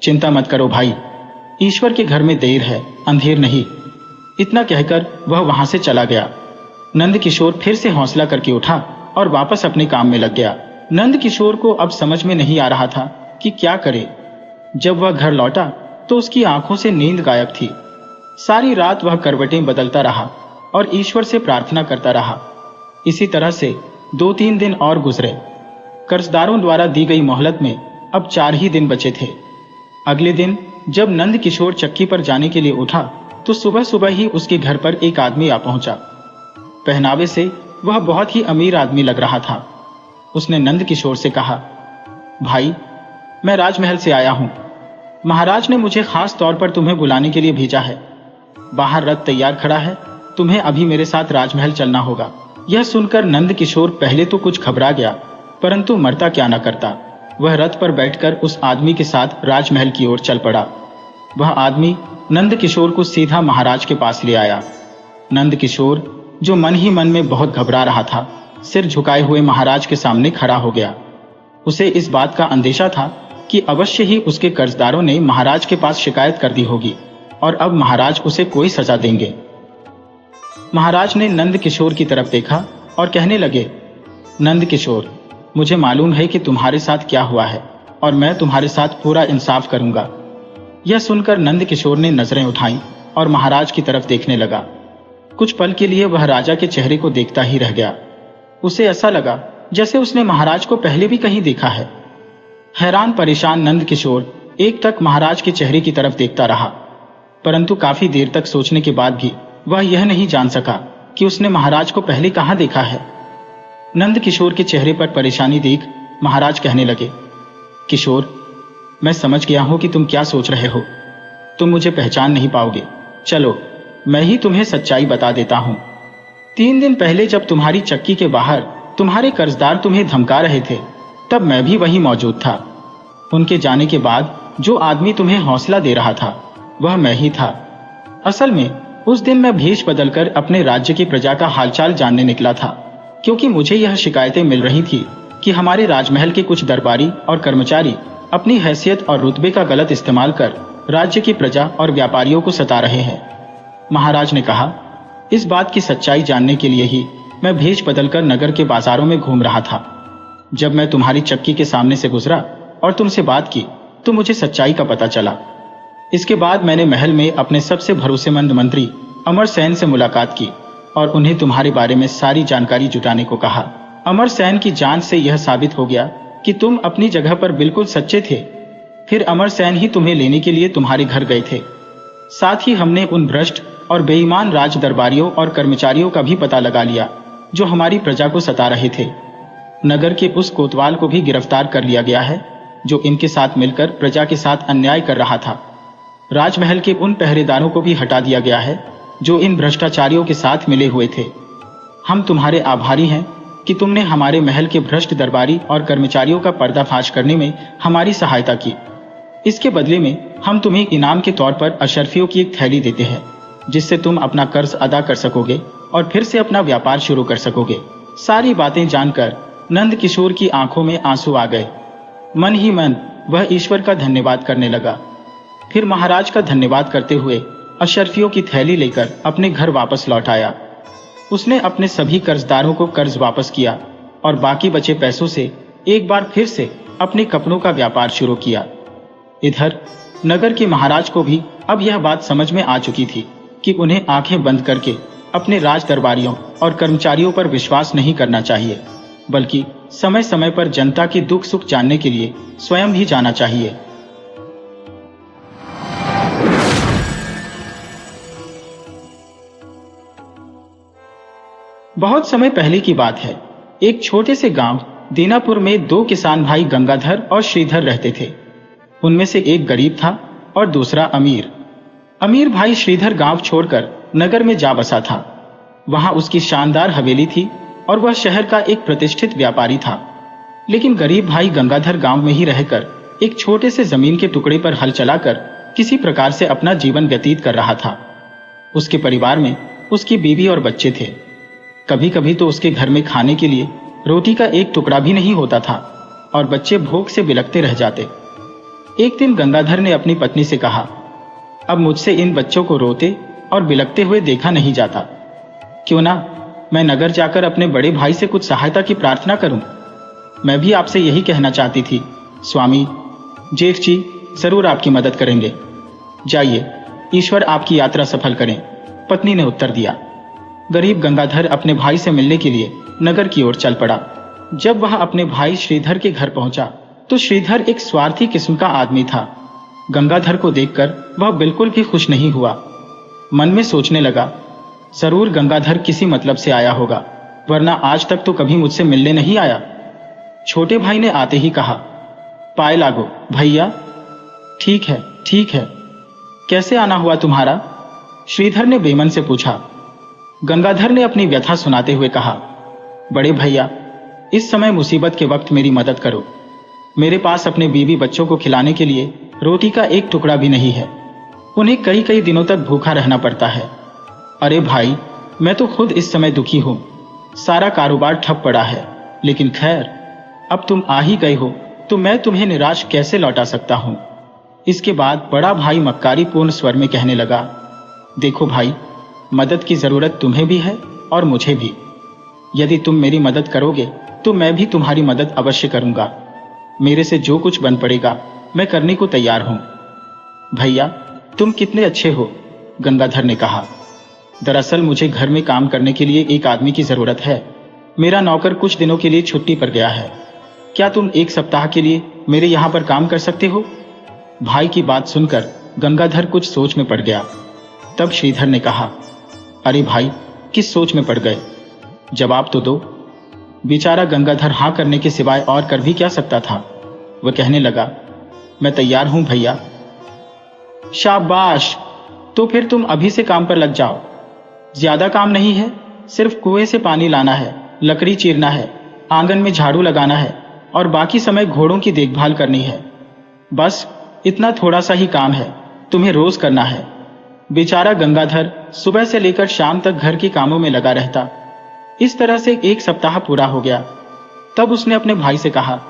चिंता मत करो भाई, ईश्वर के घर में देर है, अंधेर नहीं। इतना कहकर वह वहां से चला गया। नंद किशोर फिर से हौसला करके उठा और वापस अपने काम में लग गया। नंद किशोर को अब समझ में नहीं आ रहा था कि क्या करे। जब वह घर लौटा तो उसकी आंखों से नींद गायब थी। सारी रात वह करवटें बदलता रहा और ईश्वर से प्रार्थना करता रहा। इसी तरह से 2-3 दिन और गुजरे। कर्जदारों द्वारा दी गई मोहलत में अब 4 ही दिन बचे थे। अगले दिन जब नंद किशोर चक्की पर जाने के लिए उठा तो सुबह सुबह ही उसके घर पर एक आदमी आ पहुंचा। पहनावे से वह बहुत ही अमीर आदमी लग रहा था। उसने नंद किशोर से कहा, भाई, मैं राजमहल से आया हूं। महाराज ने मुझे खास तौर पर तुम्हें बुलाने के लिए भेजा है। बाहर रथ तैयार खड़ा है, तुम्हें अभी मेरे साथ राजमहल चलना होगा। यह सुनकर नंद किशोर पहले तो कुछ घबरा गया, परंतु मरता क्या न करता। वह रथ पर बैठकर उस आदमी के साथ राजमहल की ओर चल पड़ा। वह आदमी नंद किशोर को सीधा महाराज के पास ले आया। नंद किशोर, जो मन ही मन में बहुत घबरा रहा था, सिर झुकाए हुए महाराज के सामने खड़ा हो गया। उसे इस बात का अंदेशा था कि अवश्य ही उसके कर्जदारों ने महाराज के पास शिकायत कर दी होगी और अब महाराज उसे कोई सजा देंगे। महाराज ने नंद किशोर की तरफ देखा और कहने लगे, नंद किशोर, मुझे मालूम है कि तुम्हारे साथ क्या हुआ है और मैं तुम्हारे साथ पूरा इंसाफ करूंगा। यह सुनकर नंद किशोर ने नजरें उठाईं और महाराज की तरफ देखने लगा। कुछ पल के लिए वह राजा के चेहरे को देखता ही रह गया। उसे ऐसा लगा जैसे उसने महाराज को पहले भी कहीं देखा है। हैरान परेशान नंद किशोर एक तक महाराज के चेहरे की तरफ देखता रहा, परंतु काफी देर तक सोचने के बाद भी वह यह नहीं जान सका कि उसने महाराज को पहले कहां देखा है। नंद किशोर के चेहरे पर परेशानी देख महाराज कहने लगे, किशोर, मैं समझ गया हूं कि तुम क्या सोच रहे हो। तुम मुझे पहचान नहीं पाओगे। चलो, मैं ही तुम्हें सच्चाई बता देता हूं। 3 दिन पहले जब तुम्हारी चक्की के बाहर तुम्हारे कर्जदार तुम्हें धमका रहे थे, तब मैं भी वहीं मौजूद था। उनके जाने के बाद जो आदमी तुम्हें हौसला दे रहा था वह मैं ही था। असल में उस दिन मैं भेष बदलकर अपने राज्य की प्रजा का हालचाल जानने निकला था, क्योंकि मुझे यह शिकायतें मिल रही थी कि हमारे राजमहल के कुछ दरबारी और कर्मचारी अपनी हैसियत और रुतबे का गलत इस्तेमाल कर राज्य की प्रजा और व्यापारियों को सता रहे हैं। महाराज ने कहा, इस बात की सच्चाई जानने के लिए ही मैं भेष बदलकर नगर के बाजारों में घूम रहा था। जब मैं तुम्हारी चक्की के सामने से गुजरा और तुमसे बात की तो मुझे सच्चाई का पता चला। इसके बाद मैंने महल में अपने सबसे भरोसेमंद मंत्री अमरसेन से मुलाकात की और उन्हें तुम्हारे बारे में सारी जानकारी जुटाने को कहा। अमरसेन की जांच से यह साबित हो गया कि तुम अपनी जगह पर बिल्कुल सच्चे थे। फिर अमरसेन ही तुम्हें लेने के लिए तुम्हारे घर गए थे। साथ ही हमने उन भ्रष्ट और बेईमान राज दरबारियों और कर्मचारियों का भी पता लगा लिया जो हमारी प्रजा को सता रहे थे। नगर के उस कोतवाल को भी गिरफ्तार कर लिया गया है जो इनके साथ मिलकर प्रजा के साथ अन्याय कर रहा था। राजमहल के उन पहरेदारों को भी हटा दिया गया है जो इन भ्रष्टाचारियों के साथ मिले हुए थे। हम तुम्हारे आभारी हैं कि तुमने हमारे महल के भ्रष्ट दरबारी और कर्मचारियों का पर्दाफाश करने में हमारी सहायता की। इसके बदले में हम तुम्हें इनाम के तौर पर अशर्फियों की एक थैली देते हैं जिससे तुम अपना कर्ज अदा कर सकोगे और फिर से अपना व्यापार शुरू कर सकोगे। सारी बातें जानकर नंद किशोर की आंखों में आंसू आ गए। मन ही मन वह ईश्वर का धन्यवाद करने लगा। फिर महाराज का धन्यवाद करते हुए अशर्फियों की थैली लेकर अपने घर वापस लौट आया। उसने अपने सभी कर्जदारों को कर्ज वापस किया और बाकी बचे पैसों से एक बार फिर से अपने कपड़ों का व्यापार शुरू किया। इधर नगर के महाराज को भी अब यह बात समझ में आ चुकी थी कि उन्हें आंखें बंद करके अपने राज दरबारियों और कर्मचारियों पर विश्वास नहीं करना चाहिए, बल्कि समय समय पर जनता के दुख सुख जानने के लिए स्वयं भी जाना चाहिए। बहुत समय पहले की बात है। एक छोटे से गांव दीनापुर में दो किसान भाई गंगाधर और श्रीधर रहते थे। उनमें से एक गरीब था और दूसरा अमीर। अमीर भाई श्रीधर गांव छोड़कर नगर में जा बसा था। वहां उसकी शानदार हवेली थी और वह शहर का एक प्रतिष्ठित व्यापारी था। लेकिन गरीब भाई गंगाधर गांव में ही रहकर एक छोटे से जमीन के टुकड़े पर हल चलाकर किसी प्रकार से अपना जीवन व्यतीत कर रहा था। उसके परिवार में उसकी बीवी और बच्चे थे। कभी कभी तो उसके घर में खाने के लिए रोटी का एक टुकड़ा भी नहीं होता था और बच्चे भूख से बिलखते रह जाते। एक दिन गंगाधर ने अपनी पत्नी से कहा, अब मुझसे इन बच्चों को रोते और बिलखते हुए देखा नहीं जाता। क्यों ना मैं नगर जाकर अपने बड़े भाई से कुछ सहायता की प्रार्थना करूं। मैं भी आपसे यही कहना चाहती थी। स्वामी, जेठ जी जरूर आपकी मदद करेंगे। जाइए, ईश्वर आपकी यात्रा सफल करें, पत्नी ने उत्तर दिया। गरीब गंगाधर अपने भाई से मिलने के लिए नगर की ओर चल पड़ा। जब वह अपने भाई श्रीधर के घर पहुंचा तो श्रीधर एक स्वार्थी किस्म का आदमी था। गंगाधर को देखकर वह बिल्कुल भी खुश नहीं हुआ। मन में सोचने लगा, जरूर गंगाधर किसी मतलब से आया होगा, वरना आज तक तो कभी मुझसे मिलने नहीं आया। छोटे भाई ने आते ही कहा, पाए लागो भैया। ठीक है ठीक है, कैसे आना हुआ तुम्हारा? श्रीधर ने बेमन से पूछा। गंगाधर ने अपनी व्यथा सुनाते हुए कहा, बड़े भैया, इस समय मुसीबत के वक्त मेरी मदद करो। मेरे पास अपने बीवी बच्चों को खिलाने के लिए रोटी का एक टुकड़ा भी नहीं है। उन्हें कई कई दिनों तक भूखा रहना पड़ता है। अरे भाई, मैं तो खुद इस समय दुखी हूं। सारा कारोबार ठप पड़ा है। लेकिन खैर, अब तुम आ ही गए हो तो मैं तुम्हें निराश कैसे लौटा सकता हूं। इसके बाद बड़ा भाई मक्कारी पूर्ण स्वर में कहने लगा, देखो भाई, मदद की जरूरत तुम्हें भी है और मुझे भी। यदि तुम मेरी मदद करोगे तो मैं भी तुम्हारी मदद अवश्य करूंगा। मेरे से जो कुछ बन पड़ेगा मैं करने को तैयार हूं। भैया, तुम कितने अच्छे हो, गंगाधर ने कहा। दरअसल मुझे घर में काम करने के लिए एक आदमी की जरूरत है। मेरा नौकर कुछ दिनों के लिए छुट्टी पर गया है। क्या तुम एक सप्ताह के लिए मेरे यहां पर काम कर सकते हो? भाई की बात सुनकर गंगाधर कुछ सोच में पड़ गया। तब श्रीधर ने कहा, अरे भाई, किस सोच में पड़ गए? जवाब तो दो। बेचारा गंगाधर हां करने के सिवाय और कर भी क्या सकता था। वह कहने लगा, मैं तैयार हूं भैया। शाबाश, तो फिर तुम अभी से काम पर लग जाओ। ज्यादा काम नहीं है, सिर्फ कुएं से पानी लाना है, लकड़ी चीरना है, आंगन में झाड़ू लगाना है और बाकी समय घोड़ों की देखभाल करनी है। बस इतना थोड़ा सा ही काम है, तुम्हें रोज करना है। बेचारा गंगाधर सुबह से लेकर शाम तक घर के कामों में लगा रहता। इस तरह से एक सप्ताह पूरा हो गया। तब उसने अपने भाई से कहा,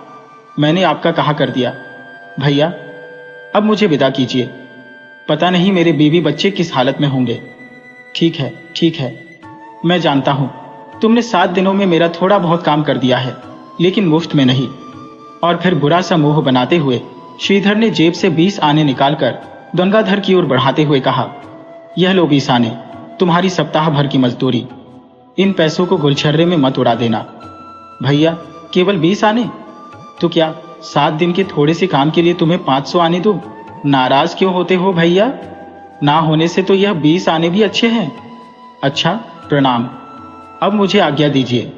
मैंने आपका कहा कर दिया। भैया, अब मुझे विदा कीजिए। पता नहीं मेरे बीवी बच्चे किस हालत में होंगे। ठीक है, मैं जानता हूँ तुमने 7 दिनों में मेरा थोड़ा बहुत काम कर दिया है, लेकिन मुफ्त में नहीं। और फिर बुरा सा मुंह बनाते हुए श्रीधर ने जेब से 20 आने निकालकर गंगाधर की ओर बढ़ाते हुए कहा, यह लो 20 आने, तुम्हारी सप्ताह भर की मजदूरी। इन पैसों को गुलछर्रे में मत उड़ा देना। भैया, केवल 20 आने? तो क्या 7 दिन के थोड़े से काम के लिए तुम्हें 500 आने दूं? नाराज क्यों होते हो भैया? ना होने से तो यह 20 आने भी अच्छे हैं। अच्छा, प्रणाम, अब मुझे आज्ञा दीजिए।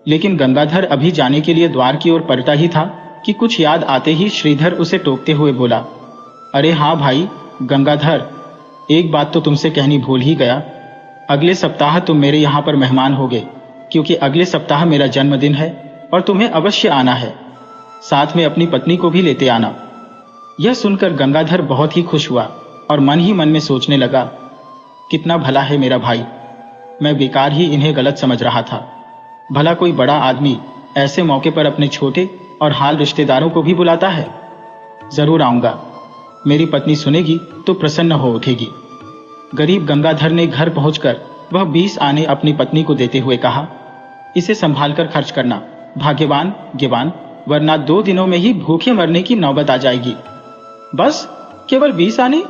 लेकिन गंगाधर अभी जाने के लिए द्वार की ओर पलटा ही था कि कुछ याद आते ही श्रीधर उसे टोकते हुए बोला, अरे हाँ भाई गंगाधर, एक बात तो तुमसे कहनी भूल ही गया। अगले सप्ताह तुम मेरे यहाँ पर मेहमान होगे, क्योंकि अगले सप्ताह मेरा जन्मदिन है और तुम्हें अवश्य आना है। साथ में अपनी पत्नी को भी लेते आना। यह सुनकर गंगाधर बहुत ही खुश हुआ और मन ही मन में सोचने लगा, कितना भला है मेरा भाई, मैं बेकार ही इन्हें गलत समझ रहा था। भला कोई बड़ा आदमी ऐसे मौके पर अपने छोटे और हाल रिश्तेदारों को भी बुलाता है। जरूर आऊंगा, मेरी पत्नी सुनेगी तो प्रसन्न हो उठेगी। गरीब गंगाधर ने घर पहुंचकर वह 20 आने अपनी पत्नी को देते हुए कहा, इसे संभालकर खर्च करना भाग्यवान गिवान, वरना 2 दिनों में ही भूखे मरने की नौबत आ जाएगी। बस केवल 20 आने?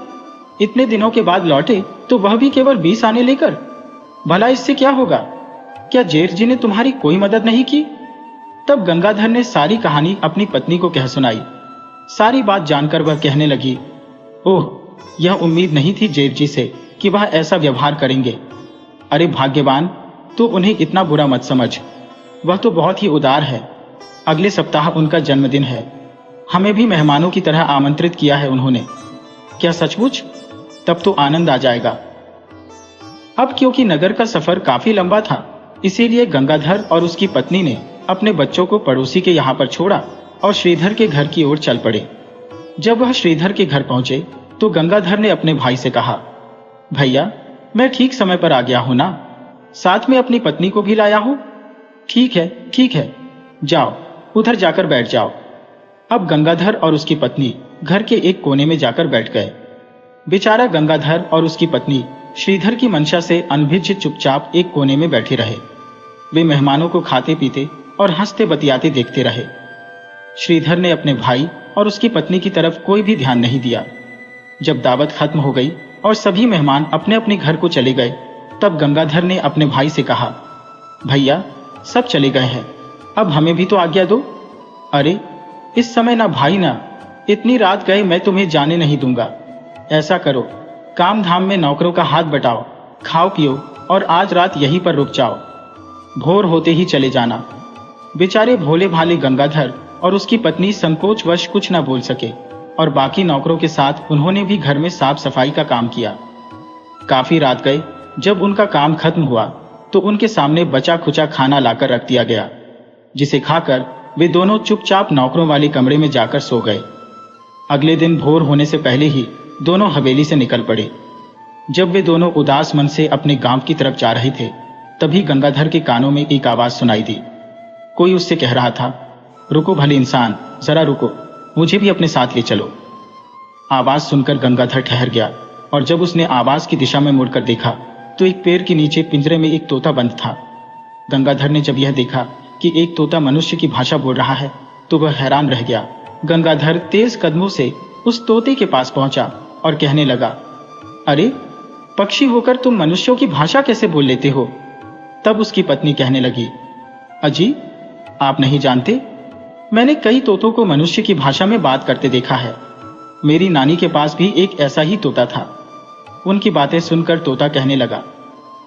इतने दिनों के बाद लौटे तो वह भी केवल 20 आने लेकर? भला इससे क्या होगा? क्या जेठ जी ने तुम्हारी कोई मदद नहीं की? तब गंगाधर ने सारी कहानी अपनी पत्नी को कह सुनाई। सारी बात जानकर वह कहने लगी, ओह, यह उम्मीद नहीं थी जेठ जी से कि वह ऐसा व्यवहार करेंगे। अरे भाग्यवान, तो उन्हें इतना बुरा मत समझ, वह तो बहुत ही उदार है। अगले सप्ताह उनका जन्मदिन है, हमें भी मेहमानों की तरह आमंत्रित किया है उन्होंने। क्या सचमुच? तब तो आनंद आ जाएगा। अब क्योंकि नगर का सफर काफी लंबा था, इसीलिए गंगाधर और उसकी पत्नी ने अपने बच्चों को पड़ोसी के यहाँ पर छोड़ा और श्रीधर के घर की ओर चल पड़े। जब वह श्रीधर के घर पहुंचे तो गंगाधर ने अपने भाई से कहा, भैया, मैं ठीक समय पर आ गया हूं ना? साथ में अपनी पत्नी को भी लाया हूं। ठीक है, जाओ उधर जाकर बैठ जाओ। अब गंगाधर और उसकी पत्नी घर के एक कोने में जाकर बैठ गए। बेचारा गंगाधर और उसकी पत्नी श्रीधर की मंशा से अनभिज्ञ चुपचाप एक कोने में बैठे रहे। वे मेहमानों को खाते पीते और हंसते बतियाते देखते रहे। श्रीधर ने अपने भाई और उसकी पत्नी की तरफ कोई भी ध्यान नहीं दिया। जब दावत खत्म हो गई और सभी मेहमान अपने अपने घर को चले गए, तब गंगाधर ने अपने भाई से कहा, भैया, सब चले गए हैं, अब हमें भी तो आज्ञा दो। अरे इस समय ना भाई ना, इतनी रात गए मैं तुम्हें जाने नहीं दूंगा। ऐसा करो, काम धाम में नौकरों का हाथ बटाओ, खाओ पियो और आज रात यहीं पर रुक जाओ, भोर होते ही चले जाना। बेचारे भोले भाले गंगाधर और उसकी पत्नी संकोचवश कुछ न बोल सके और बाकी नौकरों के साथ उन्होंने भी घर में साफ सफाई का काम किया। काफी रात गए, जब उनका काम खत्म हुआ तो उनके सामने बचा खुचा खाना लाकर रख दिया गया, जिसे खाकर वे दोनों चुपचाप नौकरों वाले कमरे में जाकर सो गए। अगले दिन भोर होने से पहले ही दोनों हवेली से निकल पड़े। जब वे दोनों उदास मन से अपने गांव की तरफ जा रहे थे, तभी गंगाधर के कानों में एक आवाज सुनाई दी। कोई उससे कह रहा था, रुको भले इंसान, जरा रुको, मुझे भी अपने साथ ले चलो। आवाज सुनकर गंगाधर ठहर गया और जब उसने आवाज की दिशा में मुड़कर देखा तो एक पेड़ के नीचे पिंजरे में एक तोता बंद था। गंगाधर ने जब यह देखा कि एक तोता मनुष्य की भाषा बोल रहा है तो वह हैरान रह गया। गंगाधर तेज कदमों से उस तोते के पास पहुंचा और कहने लगा, अरे पक्षी होकर तुम मनुष्यों की भाषा कैसे बोल लेते हो? तब उसकी पत्नी कहने लगी, अजी, आप नहीं जानते, मैंने कई तोतों को मनुष्य की भाषा में बात करते देखा है। मेरी नानी के पास भी एक ऐसा ही तोता था। उनकी बातें सुनकर तोता कहने लगा,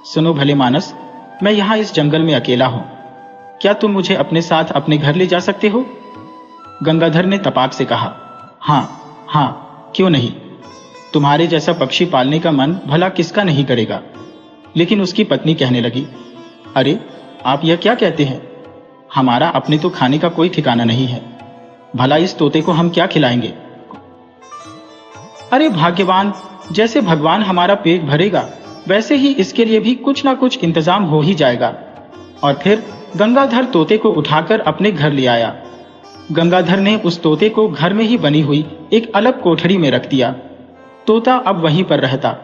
सुनो भले मानस, मैं यहाँ इस जंगल में अकेला हूं, क्या तुम मुझे अपने साथ अपने घर ले जा सकते हो? गंगाधर ने तपाक से कहा, हाँ, क्यों नहीं, तुम्हारे जैसा पक्षी पालने का मन भला किसका नहीं करेगा। लेकिन उसकी पत्नी कहने लगी, अरे आप यह क्या कहते हैं, हमारा अपने तो खाने का कोई ठिकाना नहीं है, भला इस तोते को हम क्या खिलाएंगे? अरे भाग्यवान, जैसे भगवान हमारा पेट भरेगा वैसे ही इसके लिए भी कुछ ना कुछ इंतजाम हो ही जाएगा। और फिर गंगाधर तोते को उठाकर अपने घर ले आया। गंगाधर ने उस तोते को घर में ही बनी हुई एक अलग कोठरी में रख दिया। तोता अब वहीं पर रहता।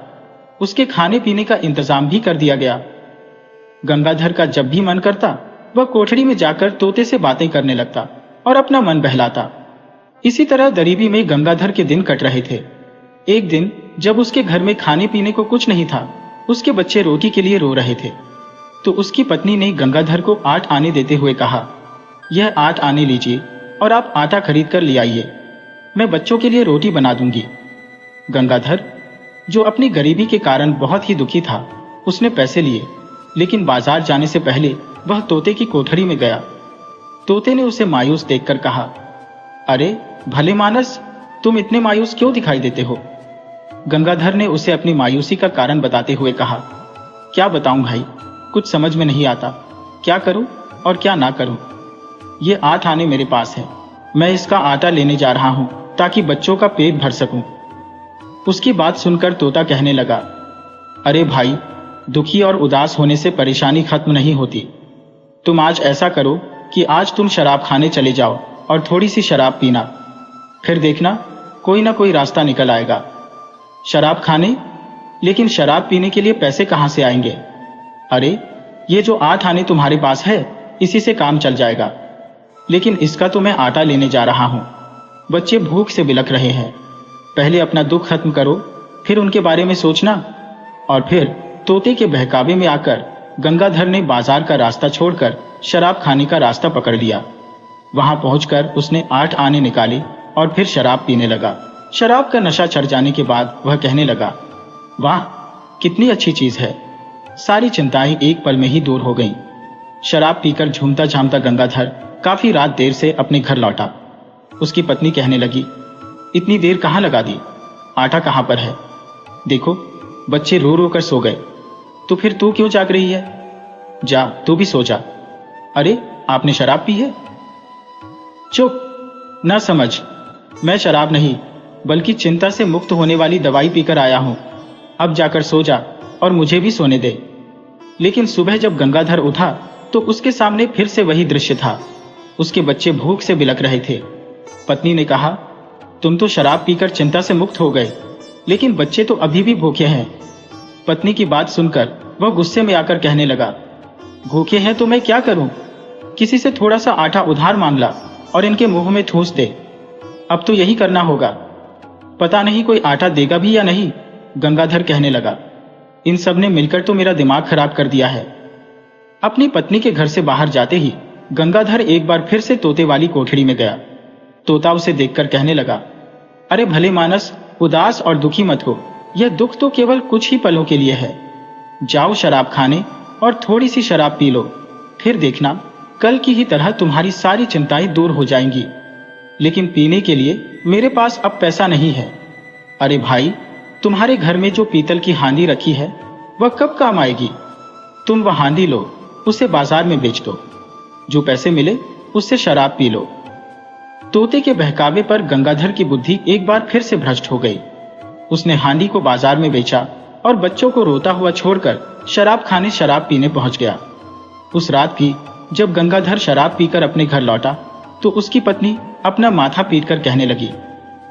उसके खाने पीने का इंतजाम भी कर दिया गया। गंगाधर का जब भी मन करता वह कोठरी में जाकर तोते से बातें करने लगता और अपना मन बहलाता। इसी तरह गरीबी में गंगाधर के दिन कट रहे थे। एक दिन जब उसके घर में खाने पीने को कुछ नहीं था, उसके बच्चे रोटी के लिए रो रहे थे, तो उसकी पत्नी ने गंगाधर को 8 आने देते हुए कहा, यह 8 आने लीजिए और आप आटा खरीद कर ले आइए, मैं बच्चों के लिए रोटी बना दूंगी। गंगाधर, जो अपनी गरीबी के कारण बहुत ही दुखी था, उसने पैसे लिए, लेकिन बाजार जाने से पहले वह तोते की कोठरी में गया। तोते ने उसे मायूस देखकर कहा, अरे भले मानस, तुम इतने मायूस क्यों दिखाई देते हो? गंगाधर ने उसे अपनी मायूसी का कारण बताते हुए कहा, क्या बताऊं भाई, कुछ समझ में नहीं आता, क्या करूं और क्या ना करूं। ये 8 आने मेरे पास है, मैं इसका आटा लेने जा रहा हूं ताकि बच्चों का पेट भर सकूं। उसकी बात सुनकर तोता कहने लगा, अरे भाई, दुखी और उदास होने से परेशानी खत्म नहीं होती। तुम आज ऐसा करो कि आज तुम शराब खाने चले जाओ और थोड़ी सी शराब पीना, फिर देखना कोई ना कोई रास्ता निकल आएगा। शराब खाने? लेकिन शराब पीने के लिए पैसे कहां से आएंगे? अरे ये जो 8 आने तुम्हारे पास है, इसी से काम चल जाएगा। लेकिन इसका तो मैं आटा लेने जा रहा हूं। बच्चे भूख से बिलख रहे हैं, पहले अपना दुख खत्म करो, फिर उनके बारे में सोचना। और फिर तोते के बहकावे में आकर गंगाधर ने बाजार का रास्ता छोड़कर शराब खाने का रास्ता पकड़ लिया। वहां पहुंचकर उसने 8 आने निकाले और फिर शराब पीने लगा। शराब का नशा चढ़ जाने के बाद वह कहने लगा, वाह, कितनी अच्छी चीज है। सारी चिंताएं एक पल में ही दूर हो गईं। शराब पीकर झूमता झामता गंगाधर काफी रात देर से अपने घर लौटा। उसकी पत्नी कहने लगी, इतनी देर कहां लगा दी? आटा कहां पर है? देखो, बच्चे रो रो कर सो गए, तो फिर तू क्यों जाग रही है? जा, तू भी सो जा। अरे, आपने शराब पी है? चुप, ना समझ, मैं शराब नहीं बल्कि चिंता से मुक्त होने वाली दवाई पीकर आया हूं। अब जाकर सो जा और मुझे भी सोने दे। लेकिन सुबह जब गंगाधर उठा तो उसके सामने फिर से वही दृश्य था। उसके बच्चे भूख से बिलख रहे थे। पत्नी ने कहा, तुम तो शराब पीकर चिंता से मुक्त हो गए, लेकिन बच्चे तो अभी भी भूखे हैं। पत्नी की बात सुनकर वह गुस्से में आकर कहने लगा, भूखे हैं तो मैं क्या करूं? किसी से थोड़ा सा आटा उधार मांग ला और इनके मुंह में ठूंस दे। अब तो यही करना होगा। पता नहीं कोई आटा देगा भी या नहीं, गंगाधर कहने लगा। इन सब ने मिलकर तो मेरा दिमाग खराब कर दिया है। अपनी पत्नी के घर से बाहर जाते ही गंगाधर एक बार फिर से तोते वाली कोठरी में गया। तोता उसे देखकर कहने लगा, अरे भले मानस, उदास और दुखी मत हो, यह दुख तो केवल कुछ ही पलों के लिए है। जाओ शराब खाने और थोड़ी सी शराब पी लो, फिर देखना कल की ही तरह तुम्हारी सारी चिंताएं दूर हो जाएंगी। लेकिन पीने के लिए मेरे पास अब पैसा नहीं है। अरे भाई, तुम्हारे घर में जो पीतल की हांडी रखी है वह कब काम आएगी? तुम वह हांडी लो, उसे बाजार में बेच दो, जो पैसे मिले उससे शराब पी लो। तोते के बहकावे पर गंगाधर की बुद्धि एक बार फिर से भ्रष्ट हो गई। उसने हांडी को बाजार में बेचा और बच्चों को रोता हुआ छोड़कर शराब खाने शराब पीने पहुंच गया। उस रात की जब गंगाधर शराब पीकर अपने घर लौटा तो उसकी पत्नी अपना माथा पीटकर कहने लगी,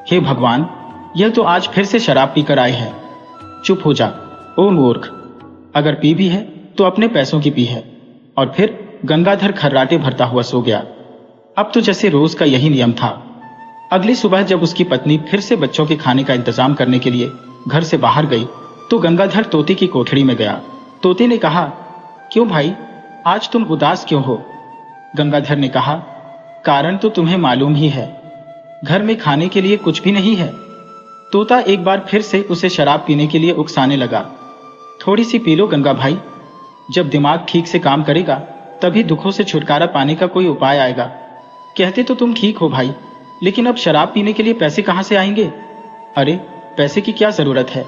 हे भगवान, यह तो आज फिर से शराब पीकर आए हैं। चुप हो जा, ओ मूर्ख, अगर पी भी है तो अपने पैसों की पी है। और फिर गंगाधर खर्राटे भरता हुआ सो गया। अब तो जैसे रोज का यही नियम था। अगली सुबह जब उसकी पत्नी फिर से बच्चों के खाने का इंतजाम करने के लिए घर से बाहर गई तो गंगाधर तोते की कोठरी में गया। तोते ने कहा, क्यों भाई, आज तुम उदास क्यों हो? गंगाधर ने कहा, कारण तो तुम्हें मालूम ही है, घर में खाने के लिए कुछ भी नहीं है। तोता एक बार फिर से उसे शराब पीने के लिए उकसाने लगा। थोड़ी सी पी लो गंगा भाई, जब दिमाग ठीक से काम करेगा तभी दुखों से छुटकारा पाने का कोई उपाय आएगा। कहते तो तुम ठीक हो भाई, लेकिन अब शराब पीने के लिए पैसे कहां से आएंगे? अरे पैसे की क्या जरूरत है,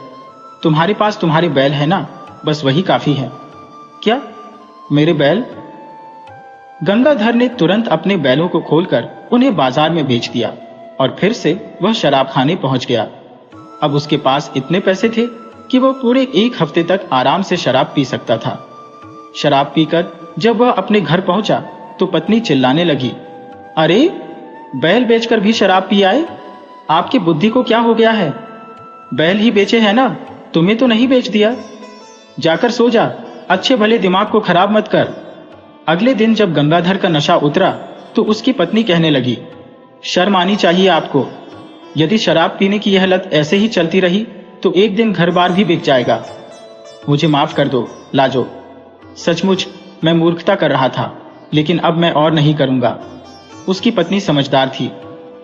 तुम्हारे पास तुम्हारे बैल है ना, बस वही काफी है। क्या, मेरे बैल? गंगाधर ने तुरंत अपने बैलों को खोलकर उन्हें बाजार में बेच दिया और फिर से वह शराब खाने पहुंच गया। अब उसके पास इतने पैसे थे कि वह पूरे 1 हफ्ते तक आराम से शराब पी सकता था। शराब पीकर जब वह अपने घर पहुंचा तो पत्नी चिल्लाने लगी, अरे बैल बेचकर भी शराब पी आए? आपकी बुद्धि को क्या हो गया है? बैल ही बेचे हैं ना, तुम्हें तो नहीं बेच दिया? जाकर सो जा, अच्छे भले दिमाग को खराब मत कर। अगले दिन जब गंगाधर का नशा उतरा तो उसकी पत्नी कहने लगी, शर्म आनी चाहिए आपको। यदि शराब पीने की यह लत ऐसे ही चलती रही तो एक दिन घर बार भी बिक जाएगा। मुझे माफ कर दो लाजो, सचमुच मैं मूर्खता कर रहा था, लेकिन अब मैं और नहीं करूंगा। उसकी पत्नी समझदार थी,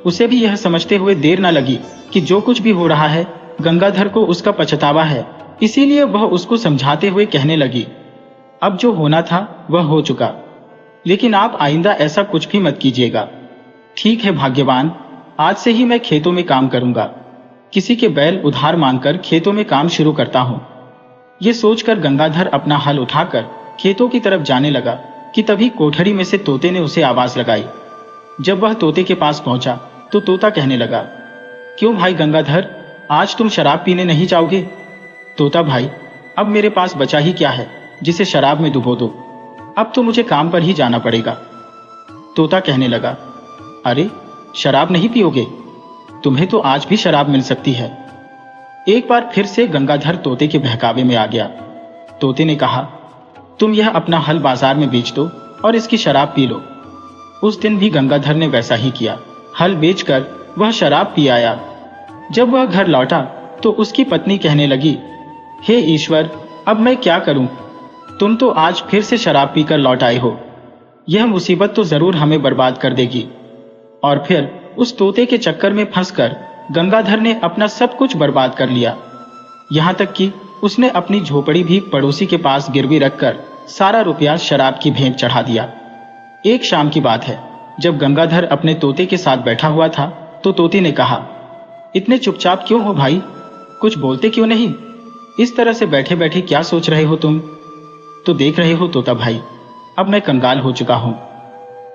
उसे भी यह समझते हुए देर न लगी कि जो कुछ भी हो रहा है गंगाधर को उसका पछतावा है, इसीलिए वह उसको समझाते हुए कहने लगी, अब जो होना था वह हो चुका, लेकिन आप आइंदा ऐसा कुछ भी मत कीजिएगा। ठीक है भाग्यवान, आज से ही मैं खेतों में काम करूंगा, किसी के बैल उधार मांगकर खेतों में काम शुरू करता हूं। ये सोचकर गंगाधर अपना हल उठाकर खेतों की तरफ जाने लगा कि तभी कोठरी में से तोते ने उसे आवाज लगाई। जब वह तोते के पास पहुंचा तो तोता कहने लगा, क्यों भाई गंगाधर, आज तुम शराब पीने नहीं जाओगे? तोता भाई, अब मेरे पास बचा ही क्या है जिसे शराब में डुबो दो, अब तो मुझे काम पर ही जाना पड़ेगा। तोता कहने लगा, अरे शराब नहीं पियोगे? तुम्हें तो आज भी शराब मिल सकती है। एक बार फिर से गंगाधर तोते के बहकावे में आ गया। तोते ने कहा, तुम यह अपना हल बाजार में बेच दो और इसकी शराब पी लो। उस दिन भी गंगाधर ने वैसा ही किया, हल बेचकर वह शराब पी आया। जब वह घर लौटा तो उसकी पत्नी कहने लगी, हे ईश्वर, अब मैं क्या करूं? तुम तो आज फिर से शराब पीकर लौट आए हो, यह मुसीबत तो जरूर हमें बर्बाद कर देगी। और फिर उस तोते के चक्कर में फंसकर गंगाधर ने अपना सब कुछ बर्बाद कर लिया, यहां तक कि उसने अपनी झोपड़ी भी पड़ोसी के पास गिरवी रखकर सारा रुपया शराब की भेंट चढ़ा दिया। एक शाम की बात है, जब गंगाधर अपने तोते के साथ बैठा हुआ था तो तोते ने कहा, इतने चुपचाप क्यों हो भाई, कुछ बोलते क्यों नहीं? इस तरह से बैठे बैठे क्या सोच रहे हो तुम? तो देख रहे हो तोता भाई, अब मैं कंगाल हो चुका हूं,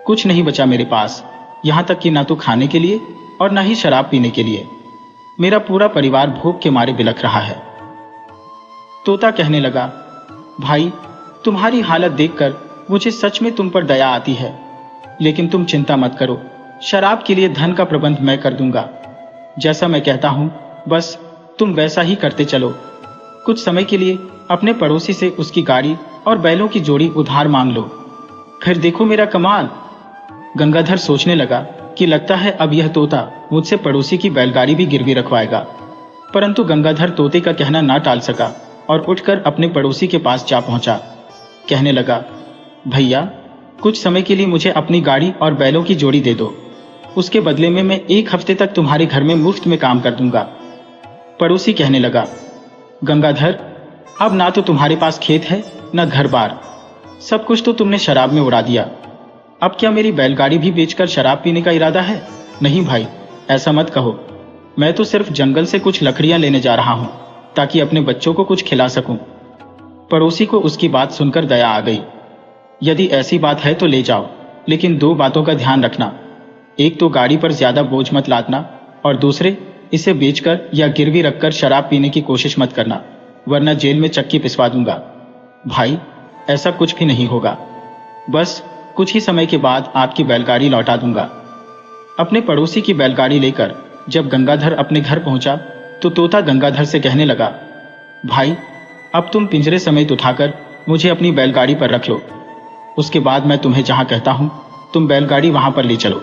कुछ नहीं बचा मेरे पास, यहां तक कि ना तो खाने के लिए और ना ही शराब पीने के लिए। मेरा पूरा परिवार भूख के मारे बिलख रहा है। तोता कहने लगा, भाई तुम्हारी हालत देखकर मुझे सच में तुम पर दया आती है, लेकिन तुम चिंता मत करो, शराब के लिए धन का प्रबंध मैं कर दूंगा। जैसा मैं कहता हूं बस तुम वैसा ही करते चलो। कुछ समय के लिए अपने पड़ोसी से उसकी गाड़ी और बैलों की जोड़ी उधार मांग लो, फिर देखो मेरा कमाल। गंगाधर सोचने लगा कि लगता है अब यह तोता मुझसे पड़ोसी की बैलगाड़ी भी गिरवी रखवाएगा, परंतु गंगाधर तोते का कहना ना टाल सका और उठकर अपने पड़ोसी के पास जा पहुंचा। कहने लगा, भैया कुछ समय के लिए मुझे अपनी गाड़ी और बैलों की जोड़ी दे दो, उसके बदले में मैं 1 हफ्ते तक तुम्हारे घर में मुफ्त में काम कर दूंगा। पड़ोसी कहने लगा, गंगाधर अब ना तो तुम्हारे पास खेत है न घर बार, सब कुछ तो तुमने शराब में उड़ा दिया, अब क्या मेरी बैलगाड़ी भी बेचकर शराब पीने का इरादा है? नहीं भाई, ऐसा मत कहो, मैं तो सिर्फ जंगल से कुछ लकड़ियां लेने जा रहा हूं ताकि अपने बच्चों को कुछ खिला सकूं। पड़ोसी को उसकी बात सुनकर दया आ गई। यदि ऐसी बात है तो ले जाओ, लेकिन 2 बातों का ध्यान रखना, एक तो गाड़ी पर ज्यादा बोझ मत लादना और दूसरे इसे बेचकर या गिरवी रखकर शराब पीने की कोशिश मत करना, वरना जेल में चक्की पिसवा दूंगा। भाई ऐसा कुछ भी नहीं होगा, बस कुछ ही समय के बाद आपकी बैलगाड़ी लौटा दूंगा। अपने पड़ोसी की बैलगाड़ी लेकर जब गंगाधर अपने घर पहुंचा तो तोता गंगाधर से कहने लगा, भाई अब तुम पिंजरे समेत उठाकर मुझे अपनी बैलगाड़ी पर रख लो, उसके बाद मैं तुम्हें जहां कहता हूं तुम बैलगाड़ी वहां पर ले चलो।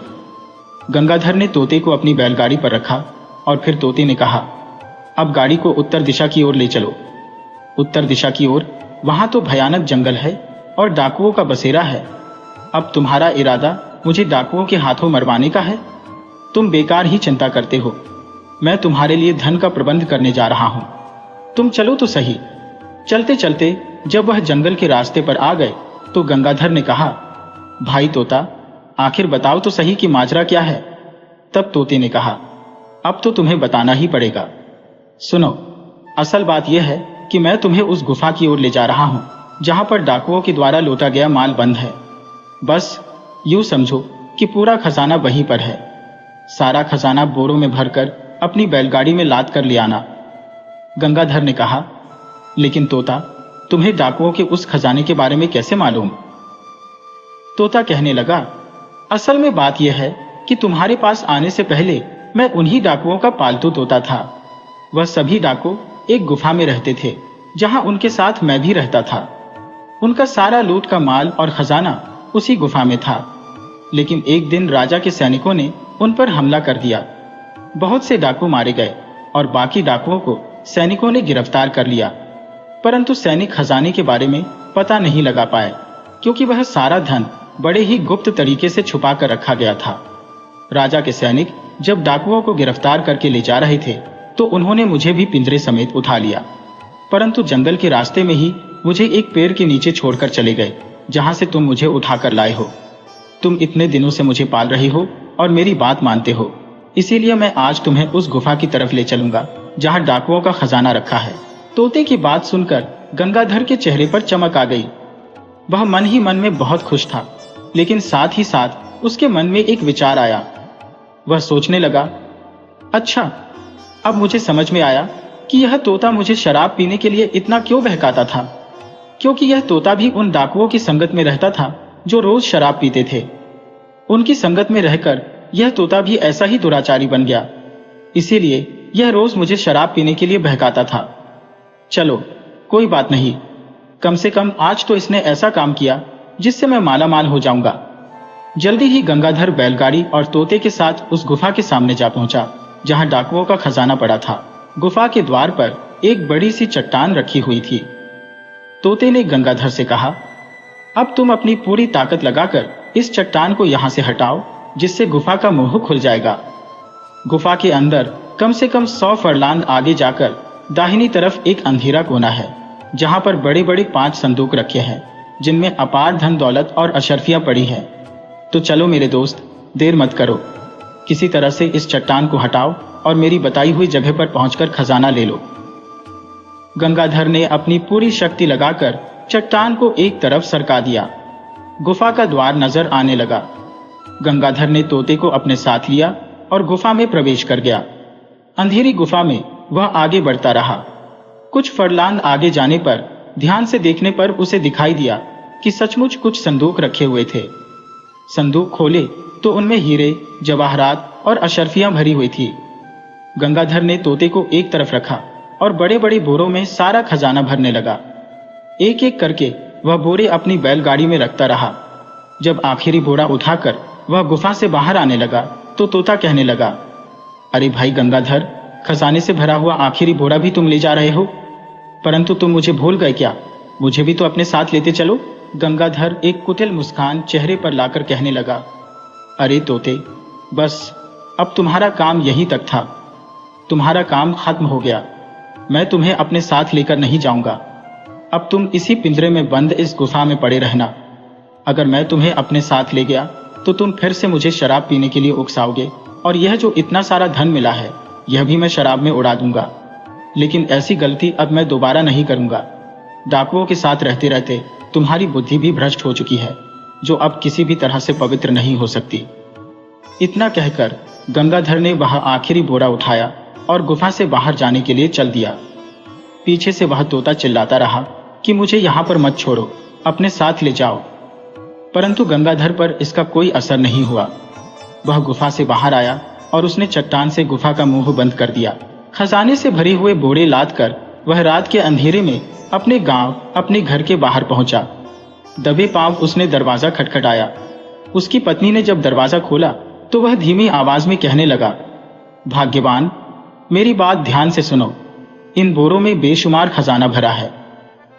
गंगाधर ने तोते को अपनी बैलगाड़ी पर रखा और फिर तोते ने कहा, अब गाड़ी को उत्तर दिशा की ओर ले चलो। उत्तर दिशा की ओर, वहां तो भयानक जंगल है और डाकुओं का बसेरा है। अब तुम्हारा इरादा मुझे डाकुओं के हाथों मरवाने का है? तुम बेकार ही चिंता करते हो, मैं तुम्हारे लिए धन का प्रबंध करने जा रहा हूं, तुम चलो तो सही। चलते चलते जब वह जंगल के रास्ते पर आ गए तो गंगाधर ने कहा, भाई तोता आखिर बताओ तो सही कि माजरा क्या है? तब तोते ने कहा, अब तो तुम्हें बताना ही पड़ेगा। सुनो, असल बात यह है कि मैं तुम्हें उस गुफा की ओर ले जा रहा हूं जहां पर डाकुओं के द्वारा लूटा गया माल बंद है। बस यूं समझो कि पूरा खजाना वहीं पर है। सारा खजाना बोरों में भरकर अपनी बैलगाड़ी में लाद कर ले आना। गंगाधर ने कहा, लेकिन तोता तुम्हें डाकुओं के उस खजाने के बारे में कैसे मालूम? तोता कहने लगा, असल में बात यह है कि तुम्हारे पास आने से पहले मैं उन्हीं डाकुओं का पालतू तोता था। वह सभी डाकू एक गुफा में रहते थे, जहां उनके साथ मैं भी रहता था। उनका सारा लूट का माल और खजाना उसी गुफा में था। लेकिन एक दिन राजा के सैनिकों ने उन पर हमला कर दिया। बहुत से डाकू मारे गए और बाकी डाकुओं को सैनिकों ने गिरफ्तार कर लिया। परंतु सैनिक खजाने के बारे में पता नहीं लगा पाए, क्योंकि वह सारा धन बड़े ही गुप्त तरीके से छुपा कर रखा गया था। राजा के सैनिक जब डाकुओं को गिरफ्तार करके ले जा रहे थे, तो उन्होंने मुझे भी पिंजरे समेत उठा लिया। परंतु जंगल के रास्ते में ही मुझे एक पेड़ के नीचे छोड़कर चले गए, जहां से तुम मुझे उठाकर लाए हो। तुम इतने दिनों से मुझे पाल रही हो और मेरी बात मानते हो, इसीलिए मैं आज तुम्हें उस गुफा की तरफ ले चलूंगा जहां डाकुओं का खजाना रखा है। तोते की बात सुनकर गंगाधर के चेहरे पर चमक आ गई। वह मन ही मन में बहुत खुश था, लेकिन साथ ही साथ उसके मन में एक विचार आया। वह सोचने लगा, अच्छा, अब मुझे समझ में आया कि यह तोता मुझे शराब पीने के लिए इतना क्यों बहकाता था। क्योंकि यह तोता भी उन डाकुओं की संगत में रहता था जो रोज शराब पीते थे। उनकी संगत में रहकर यह तोता भी ऐसा ही दुराचारी बन गया, इसीलिए यह रोज मुझे शराब पीने के लिए बहकाता था। चलो, कोई बात नहीं, कम से कम आज तो इसने ऐसा काम किया जिससे मैं मालामाल हो जाऊंगा। जल्दी ही गंगाधर बैलगाड़ी और तोते के साथ उस गुफा के सामने जा पहुंचा जहां डाकुओं का खजाना पड़ा था। गुफा के द्वार पर एक बड़ी सी चट्टान रखी हुई थी। तोते ने गंगाधर से कहा, अब तुम अपनी पूरी ताकत लगाकर इस चट्टान को यहां से हटाओ, जिससे गुफा का मुंह खुल जाएगा। गुफा के अंदर कम से कम 100 फरलांग आगे जाकर दाहिनी तरफ एक अंधेरा कोना है, जहां पर बड़े बड़े 5 संदूक रखे हैं, जिनमें अपार धन दौलत और अशर्फियां पड़ी हैं। तो चलो मेरे दोस्त, देर मत करो, किसी तरह से इस चट्टान को हटाओ और मेरी बताई हुई जगह पर पहुंचकर खजाना ले लो। गंगाधर ने अपनी पूरी शक्ति लगाकर चट्टान को एक तरफ सरका दिया। गुफा का द्वार नजर आने लगा। गंगाधर ने तोते को अपने साथ लिया और गुफा में प्रवेश कर गया। अंधेरी गुफा में वह आगे बढ़ता रहा। कुछ फरलांग आगे जाने पर ध्यान से देखने पर उसे दिखाई दिया कि सचमुच कुछ संदूक रखे हुए थे। संदूक खोले तो उनमें हीरे, जवाहरात और अशर्फियां भरी हुई थी। गंगाधर ने तोते को एक तरफ रखा और बड़े बड़े बोरों में सारा खजाना भरने लगा। एक एक करके वह बोरे अपनी बैलगाड़ी में रखता रहा। जब आखिरी बोरा उठाकर वह गुफा से बाहर आने लगा तो तोता कहने लगा, अरे भाई गंगाधर, खजाने से भरा हुआ आखिरी बोरा भी तुम ले जा रहे हो? परंतु तुम मुझे भूल गए क्या? मुझे भी तो अपने साथ लेते चलो। गंगाधर एक कुटिल मुस्कान चेहरे पर लाकर कहने लगा, अरे तोते, बस अब तुम्हारा काम यहीं तक था। तुम्हारा काम खत्म हो गया। मैं तुम्हें अपने साथ लेकर नहीं जाऊंगा। अब तुम इसी पिंजरे में बंद इस गुफा में पड़े रहना। अगर मैं तुम्हें अपने साथ ले गया तो तुम फिर से मुझे शराब पीने के लिए उकसाओगे, और यह जो इतना सारा धन मिला है यह भी मैं शराब में उड़ा दूंगा। लेकिन ऐसी गलती अब मैं दोबारा नहीं करूंगा। डाकुओं के साथ रहते रहते तुम्हारी बुद्धि भी भ्रष्ट हो चुकी है, जो अब किसी भी तरह से पवित्र नहीं हो सकती। इतना कहकर गंगाधर ने वह आखिरी बोरा उठाया और गुफा से बाहर जाने के लिए चल दिया। पीछे से वह तोता चिल्लाता रहा कि मुझे यहां पर मत छोड़ो, अपने साथ ले जाओ। परंतु गंगाधर पर इसका कोई असर नहीं हुआ। वह गुफा से बाहर आया और उसने चट्टान से गुफा का मुंह बंद कर दिया। खजाने से भरे हुए बोरे लाद कर वह रात के अंधेरे में अपने गांव, अपने घर के बाहर पहुंचा। दबे पांव उसने दरवाजा खटखटाया। उसकी पत्नी ने जब दरवाजा खोला तो वह धीमी आवाज में कहने लगा, भाग्यवान, मेरी बात ध्यान से सुनो। इन बोरों में बेशुमार खजाना भरा है।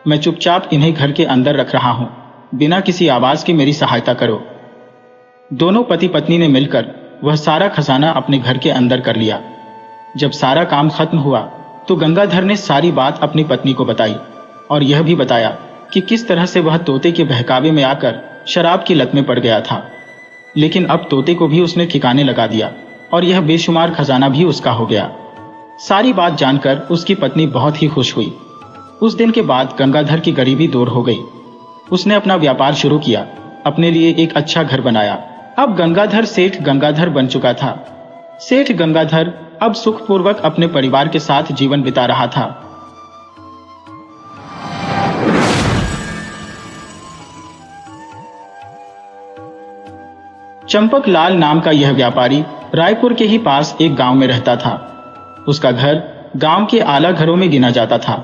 मैं चुपचाप इन्हें घर के अंदर रख रहा हूं। बिना किसी आवाज के मेरी सहायता करो। दोनों पति पत्नी ने मिलकर वह सारा खजाना अपने घर के अंदर कर लिया। जब सारा काम खत्म हुआ तो गंगाधर ने सारी बात अपनी पत्नी को बताई और यह भी बताया कि किस तरह से वह तोते के बहकावे में आकर शराब की लत में पड़ गया था। लेकिन अब तोते को भी उसने ठिकाने लगा दिया और यह बेशुमार खजाना भी उसका हो गया। सारी बात जानकर उसकी पत्नी बहुत ही खुश हुई। उस दिन के बाद गंगाधर की गरीबी दूर हो गई। उसने अपना व्यापार शुरू किया, अपने लिए एक अच्छा घर बनाया। अब गंगाधर सेठ गंगाधर बन चुका था। सेठ गंगाधर अब सुखपूर्वक अपने परिवार के साथ जीवन बिता रहा था। चंपक लाल नाम का यह व्यापारी रायपुर के ही पास एक गांव में रहता था। उसका घर गांव के आला घरों में गिना जाता था।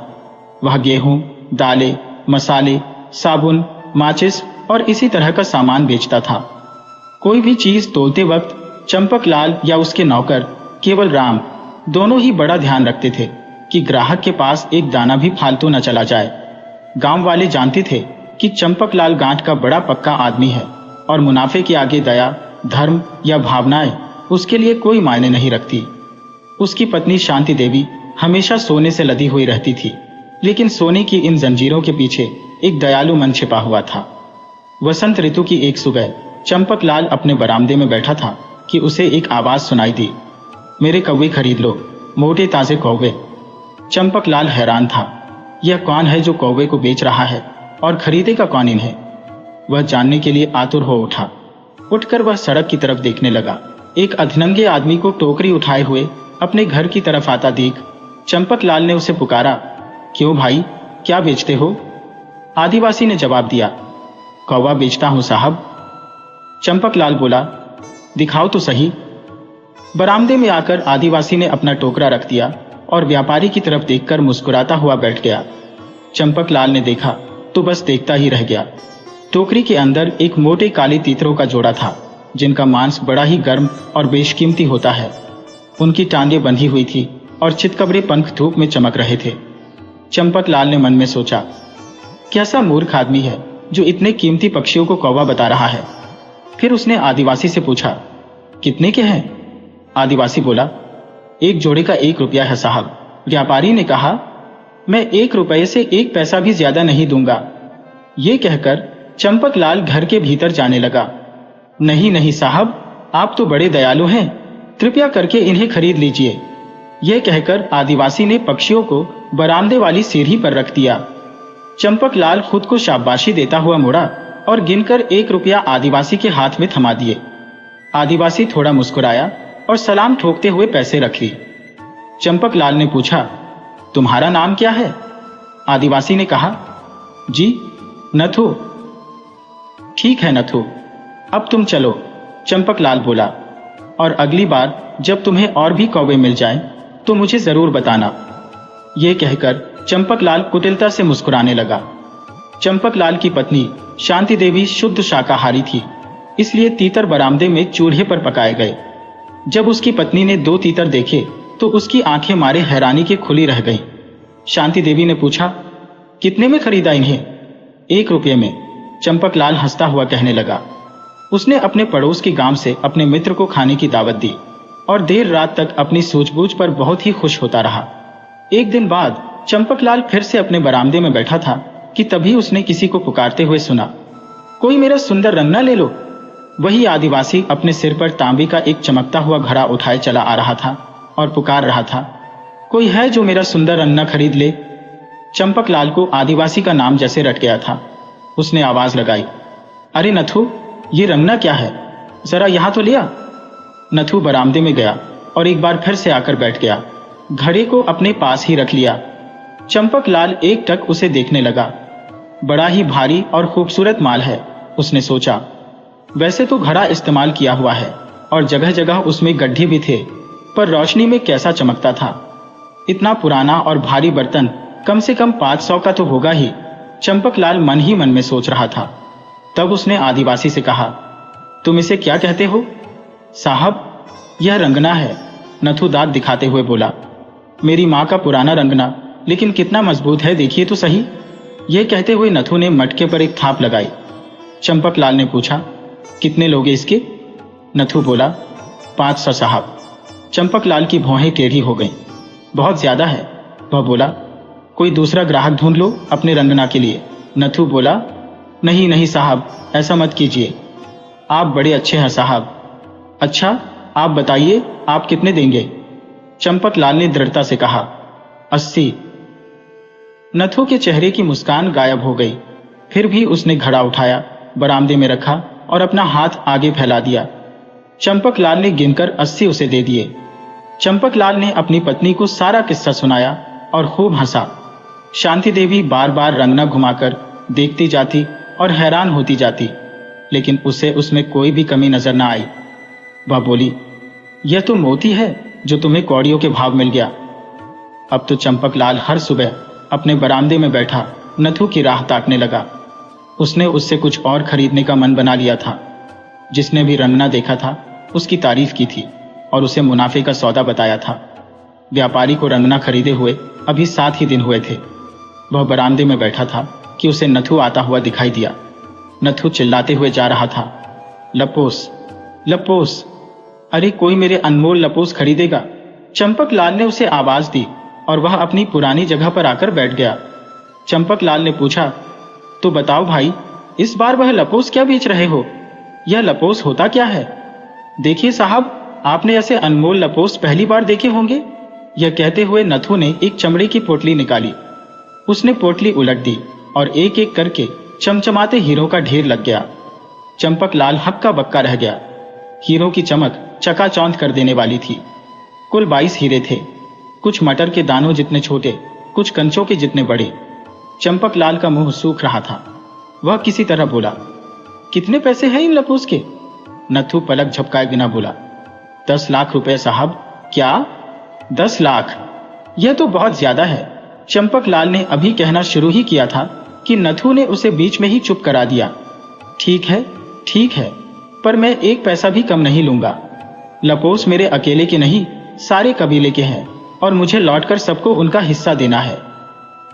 वह गेहूं, दालें, मसाले, साबुन, माचिस और इसी तरह का सामान बेचता था। कोई भी चीज तोलते वक्त चंपकलाल या उसके नौकर केवल राम दोनों ही बड़ा ध्यान रखते थे कि ग्राहक के पास एक दाना भी फालतू न चला जाए। गांव वाले जानते थे कि चंपकलाल गांठ का बड़ा पक्का आदमी है और मुनाफे के आगे दया, धर्म या भावनाएं उसके लिए कोई मायने नहीं रखती। उसकी पत्नी शांति देवी हमेशा सोने से लदी हुई रहती थी, लेकिन सोने की इन जंजीरों के पीछे एक दयालु मन छिपा हुआ था। वसंत ऋतु की एक सुबह चंपकलाल अपने बरामदे में बैठा था कि उसे एक आवाज सुनाई दी, मेरे कौवे खरीद लो, मोटे ताजे कौवे। चंपकलाल हैरान था, यह कौन है जो कौवे को बेच रहा है और खरीदेगा कौन इन्हें? वह जानने के लिए आतुर हो उठा। उठकर वह सड़क की तरफ देखने लगा। एक अधनंगे आदमी को टोकरी उठाए हुए अपने घर की तरफ आता देख चंपकलाल ने उसे पुकारा, क्यों भाई, क्या बेचते हो? आदिवासी ने जवाब दिया, कौवा बेचता हूं साहब। चंपकलाल बोला, दिखाओ तो सही। बरामदे में आकर आदिवासी ने अपना टोकरा रख दिया और व्यापारी की तरफ देखकर मुस्कुराता हुआ बैठ गया। चंपकलाल ने देखा तो बस देखता ही रह गया। टोकरी के अंदर एक मोटे काले तीतरों का जोड़ा था, जिनका मांस बड़ा ही गर्म और बेशकीमती होता है। उनकी टांगें बंधी हुई थी और चितकबरे पंख धूप में चमक रहे थे। चंपकलाल ने मन में सोचा, कैसा मूर्ख आदमी है जो इतने कीमती पक्षियों को कौवा बता रहा है। फिर उसने आदिवासी से पूछा, कितने के हैं? आदिवासी बोला, एक जोड़े का 1 रुपया है साहब। व्यापारी ने कहा, मैं 1 रुपये से 1 पैसा भी ज्यादा नहीं दूंगा। ये कहकर चंपकलाल घर के भीतर जाने लगा। नहीं नहीं साहब, आप तो बड़े दयालु हैं, कृपया करके इन्हें खरीद लीजिए। यह कहकर आदिवासी ने पक्षियों को बरामदे वाली सीढ़ी पर रख दिया। चंपकलाल खुद को शाबाशी देता हुआ मुड़ा और गिनकर 1 रुपया आदिवासी के हाथ में थमा दिए। आदिवासी थोड़ा मुस्कुराया और सलाम ठोकते हुए पैसे रख ली। चंपकलाल ने पूछा, तुम्हारा नाम क्या है? आदिवासी ने कहा, जी नथु। ठीक है नथु, अब तुम चलो, चंपकलाल बोला, और अगली बार जब तुम्हें और भी कौवे मिल जाएं तो मुझे जरूर बताना। यह कहकर चंपकलाल कुटिलता से मुस्कुराने लगा। चंपकलाल की पत्नी शांति देवी शुद्ध शाकाहारी थी, इसलिए तीतर बरामदे में चूल्हे पर पकाए गए। जब उसकी पत्नी ने 2 तीतर देखे तो उसकी आंखें मारे हैरानी के खुली रह गईं। शांति देवी ने पूछा, कितने में खरीदा इन्हें? 1 रुपये में, चंपकलाल हंसता हुआ कहने लगा। उसने अपने पड़ोस के गांव से अपने मित्र को खाने की दावत दी और देर रात तक अपनी सूझबूझ पर बहुत ही खुश होता रहा। एक दिन बाद चंपकलाल फिर से अपने बरामदे में बैठा था कि तभी उसने किसी को पुकारते हुए सुना, कोई मेरा सुंदर रंगना ले लो। वही आदिवासी अपने सिर पर तांबे का एक चमकता हुआ घड़ा उठाए चला आ रहा था और पुकार रहा था, कोई है जो मेरा सुंदर रंगना खरीद ले? चंपकलाल को आदिवासी का नाम जैसे रट गया था। उसने आवाज लगाई, अरे नथु, ये रंगना क्या है, जरा यहां तो लिया। नथु बरामदे में गया और एक बार फिर से आकर बैठ गया। घड़े को अपने पास ही रख लिया। चंपकलाल एकटक उसे देखने लगा। बड़ा ही भारी और खूबसूरत माल है, उसने सोचा। वैसे तो घड़ा इस्तेमाल किया हुआ है और जगह जगह उसमें गड्ढे भी थे, पर रोशनी में कैसा चमकता था। इतना पुराना और भारी बर्तन कम से कम 500 का तो होगा ही, चंपकलाल मन ही मन में सोच रहा था। तब उसने आदिवासी से कहा, तुम इसे क्या कहते हो? साहब, यह रंगना है, नथु दांत दिखाते हुए बोला। मेरी माँ का पुराना रंगना, लेकिन कितना मजबूत है, देखिए तो सही। यह कहते हुए नथु ने मटके पर एक थाप लगाई। चंपकलाल ने पूछा, कितने लोगे इसके? नथु बोला, 500 साहब। चंपकलाल की भौहें टेढ़ी हो गईं। बहुत ज्यादा है, वह बोला। कोई दूसरा ग्राहक ढूंढ लो अपने रंगना के लिए। नथु बोला, नहीं नहीं साहब, ऐसा मत कीजिए, आप बड़े अच्छे हैं साहब। अच्छा, आप बताइए, आप कितने देंगे? चंपकलाल ने दृढ़ता से कहा, 80। नथु के चेहरे की मुस्कान गायब हो गई। फिर भी उसने घड़ा उठाया, बरामदे में रखा और अपना हाथ आगे फैला दिया। चंपकलाल ने गिनकर 80 उसे दे दिए। चंपकलाल ने अपनी पत्नी को सारा किस्सा सुनाया और खूब हंसा। शांति देवी बार बार रंगना घुमाकर देखती जाती और हैरान होती जाती, लेकिन उसे उसमें कोई भी कमी नजर न आई। वह बोली, यह तो मोती है जो तुम्हें कौड़ियों के भाव मिल गया। अब तो चंपकलाल हर सुबह अपने बरामदे में बैठा नथु की राह ताकने लगा। उसने उससे कुछ और खरीदने का मन बना लिया था। जिसने भी रंगना देखा था उसकी तारीफ की थी और उसे मुनाफे का सौदा बताया था। व्यापारी को रंगना खरीदे हुए अभी 7 ही दिन हुए थे। वह बरामदे में बैठा था कि उसे नथु आता हुआ दिखाई दिया। नथु चिल्लाते हुए जा रहा था, लपोस लपोस, अरे कोई मेरे अनमोल लपोस खरीदेगा। चंपकलाल ने उसे आवाज दी और वह अपनी पुरानी जगह पर आकर बैठ गया। चंपकलाल ने पूछा, तो बताओ भाई, इस बार वह लपोस क्या बेच रहे हो? यह लपोस होता क्या है? देखिए साहब, आपने ऐसे अनमोल लपोस पहली बार देखे होंगे। यह कहते हुए नथु ने एक चमड़े की पोटली निकाली। उसने पोटली उलट दी और एक एक करके चमचमाते हीरों का ढेर लग गया। चंपकलाल हक्का बक्का रह गया। हीरों की चमक चकाचौंध कर देने वाली थी। कुल 22 हीरे थे, कुछ मटर के दानों जितने छोटे, कुछ कंचों के जितने बड़े। चंपकलाल का मुंह सूख रहा था। वह किसी तरह बोला, कितने पैसे हैं इन लपोस के? नथु पलक झपकाए बिना बोला, 10 लाख रुपए साहब। क्या? 10 लाख? यह तो बहुत ज्यादा है। चंपकलाल ने अभी कहना शुरू ही किया था कि नथु ने उसे बीच में ही चुप करा दिया। ठीक है, पर मैं 1 पैसा भी कम नहीं लूंगा। लपोस मेरे अकेले के नहीं, सारे कबीले के हैं और मुझे लौटकर सबको उनका हिस्सा देना है।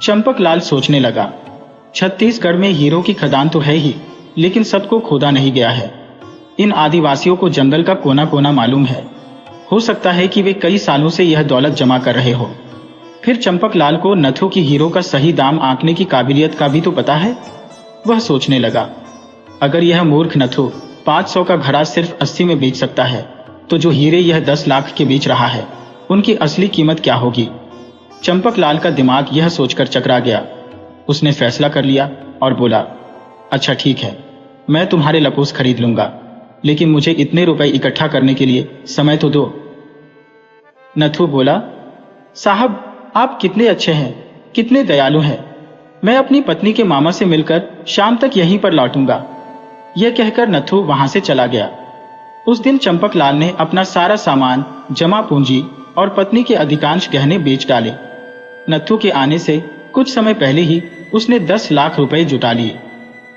चंपकलाल सोचने लगा, छत्तीसगढ़ में हीरों की खदान तो है ही, लेकिन सबको खोदा नहीं गया है। इन आदिवासियों को जंगल का कोना कोना मालूम है। हो सकता है कि वे कई सालों से यह दौलत जमा कर रहे हो। फिर चंपकलाल को नथु की हीरों का सही दाम आंकने की काबिलियत का भी तो पता है। वह सोचने लगा, अगर यह मूर्ख नथु 500 का घड़ा सिर्फ 80 में बेच सकता है, तो जो हीरे यह 10 लाख के बेच रहा है, उनकी असली कीमत क्या होगी? चंपकलाल का दिमाग यह सोचकर चकरा गया। उसने फैसला कर लिया और बोला, अच्छा ठीक है, मैं तुम्हारे लपोस खरीद लूंगा, लेकिन मुझे इतने रुपए इकट्ठा करने के लिए समय तो दो। नथु बोला, साहब आप कितने अच्छे हैं, कितने दयालु हैं। मैं अपनी पत्नी के मामा से मिलकर शाम तक यहीं पर लौटूंगा। यह कहकर नथु वहां से चला गया। उस दिन चंपकलाल ने अपना सारा सामान, जमा पूंजी और पत्नी के अधिकांश गहने बेच डाले। नथु के आने से कुछ समय पहले ही उसने 10 लाख रुपए जुटा लिए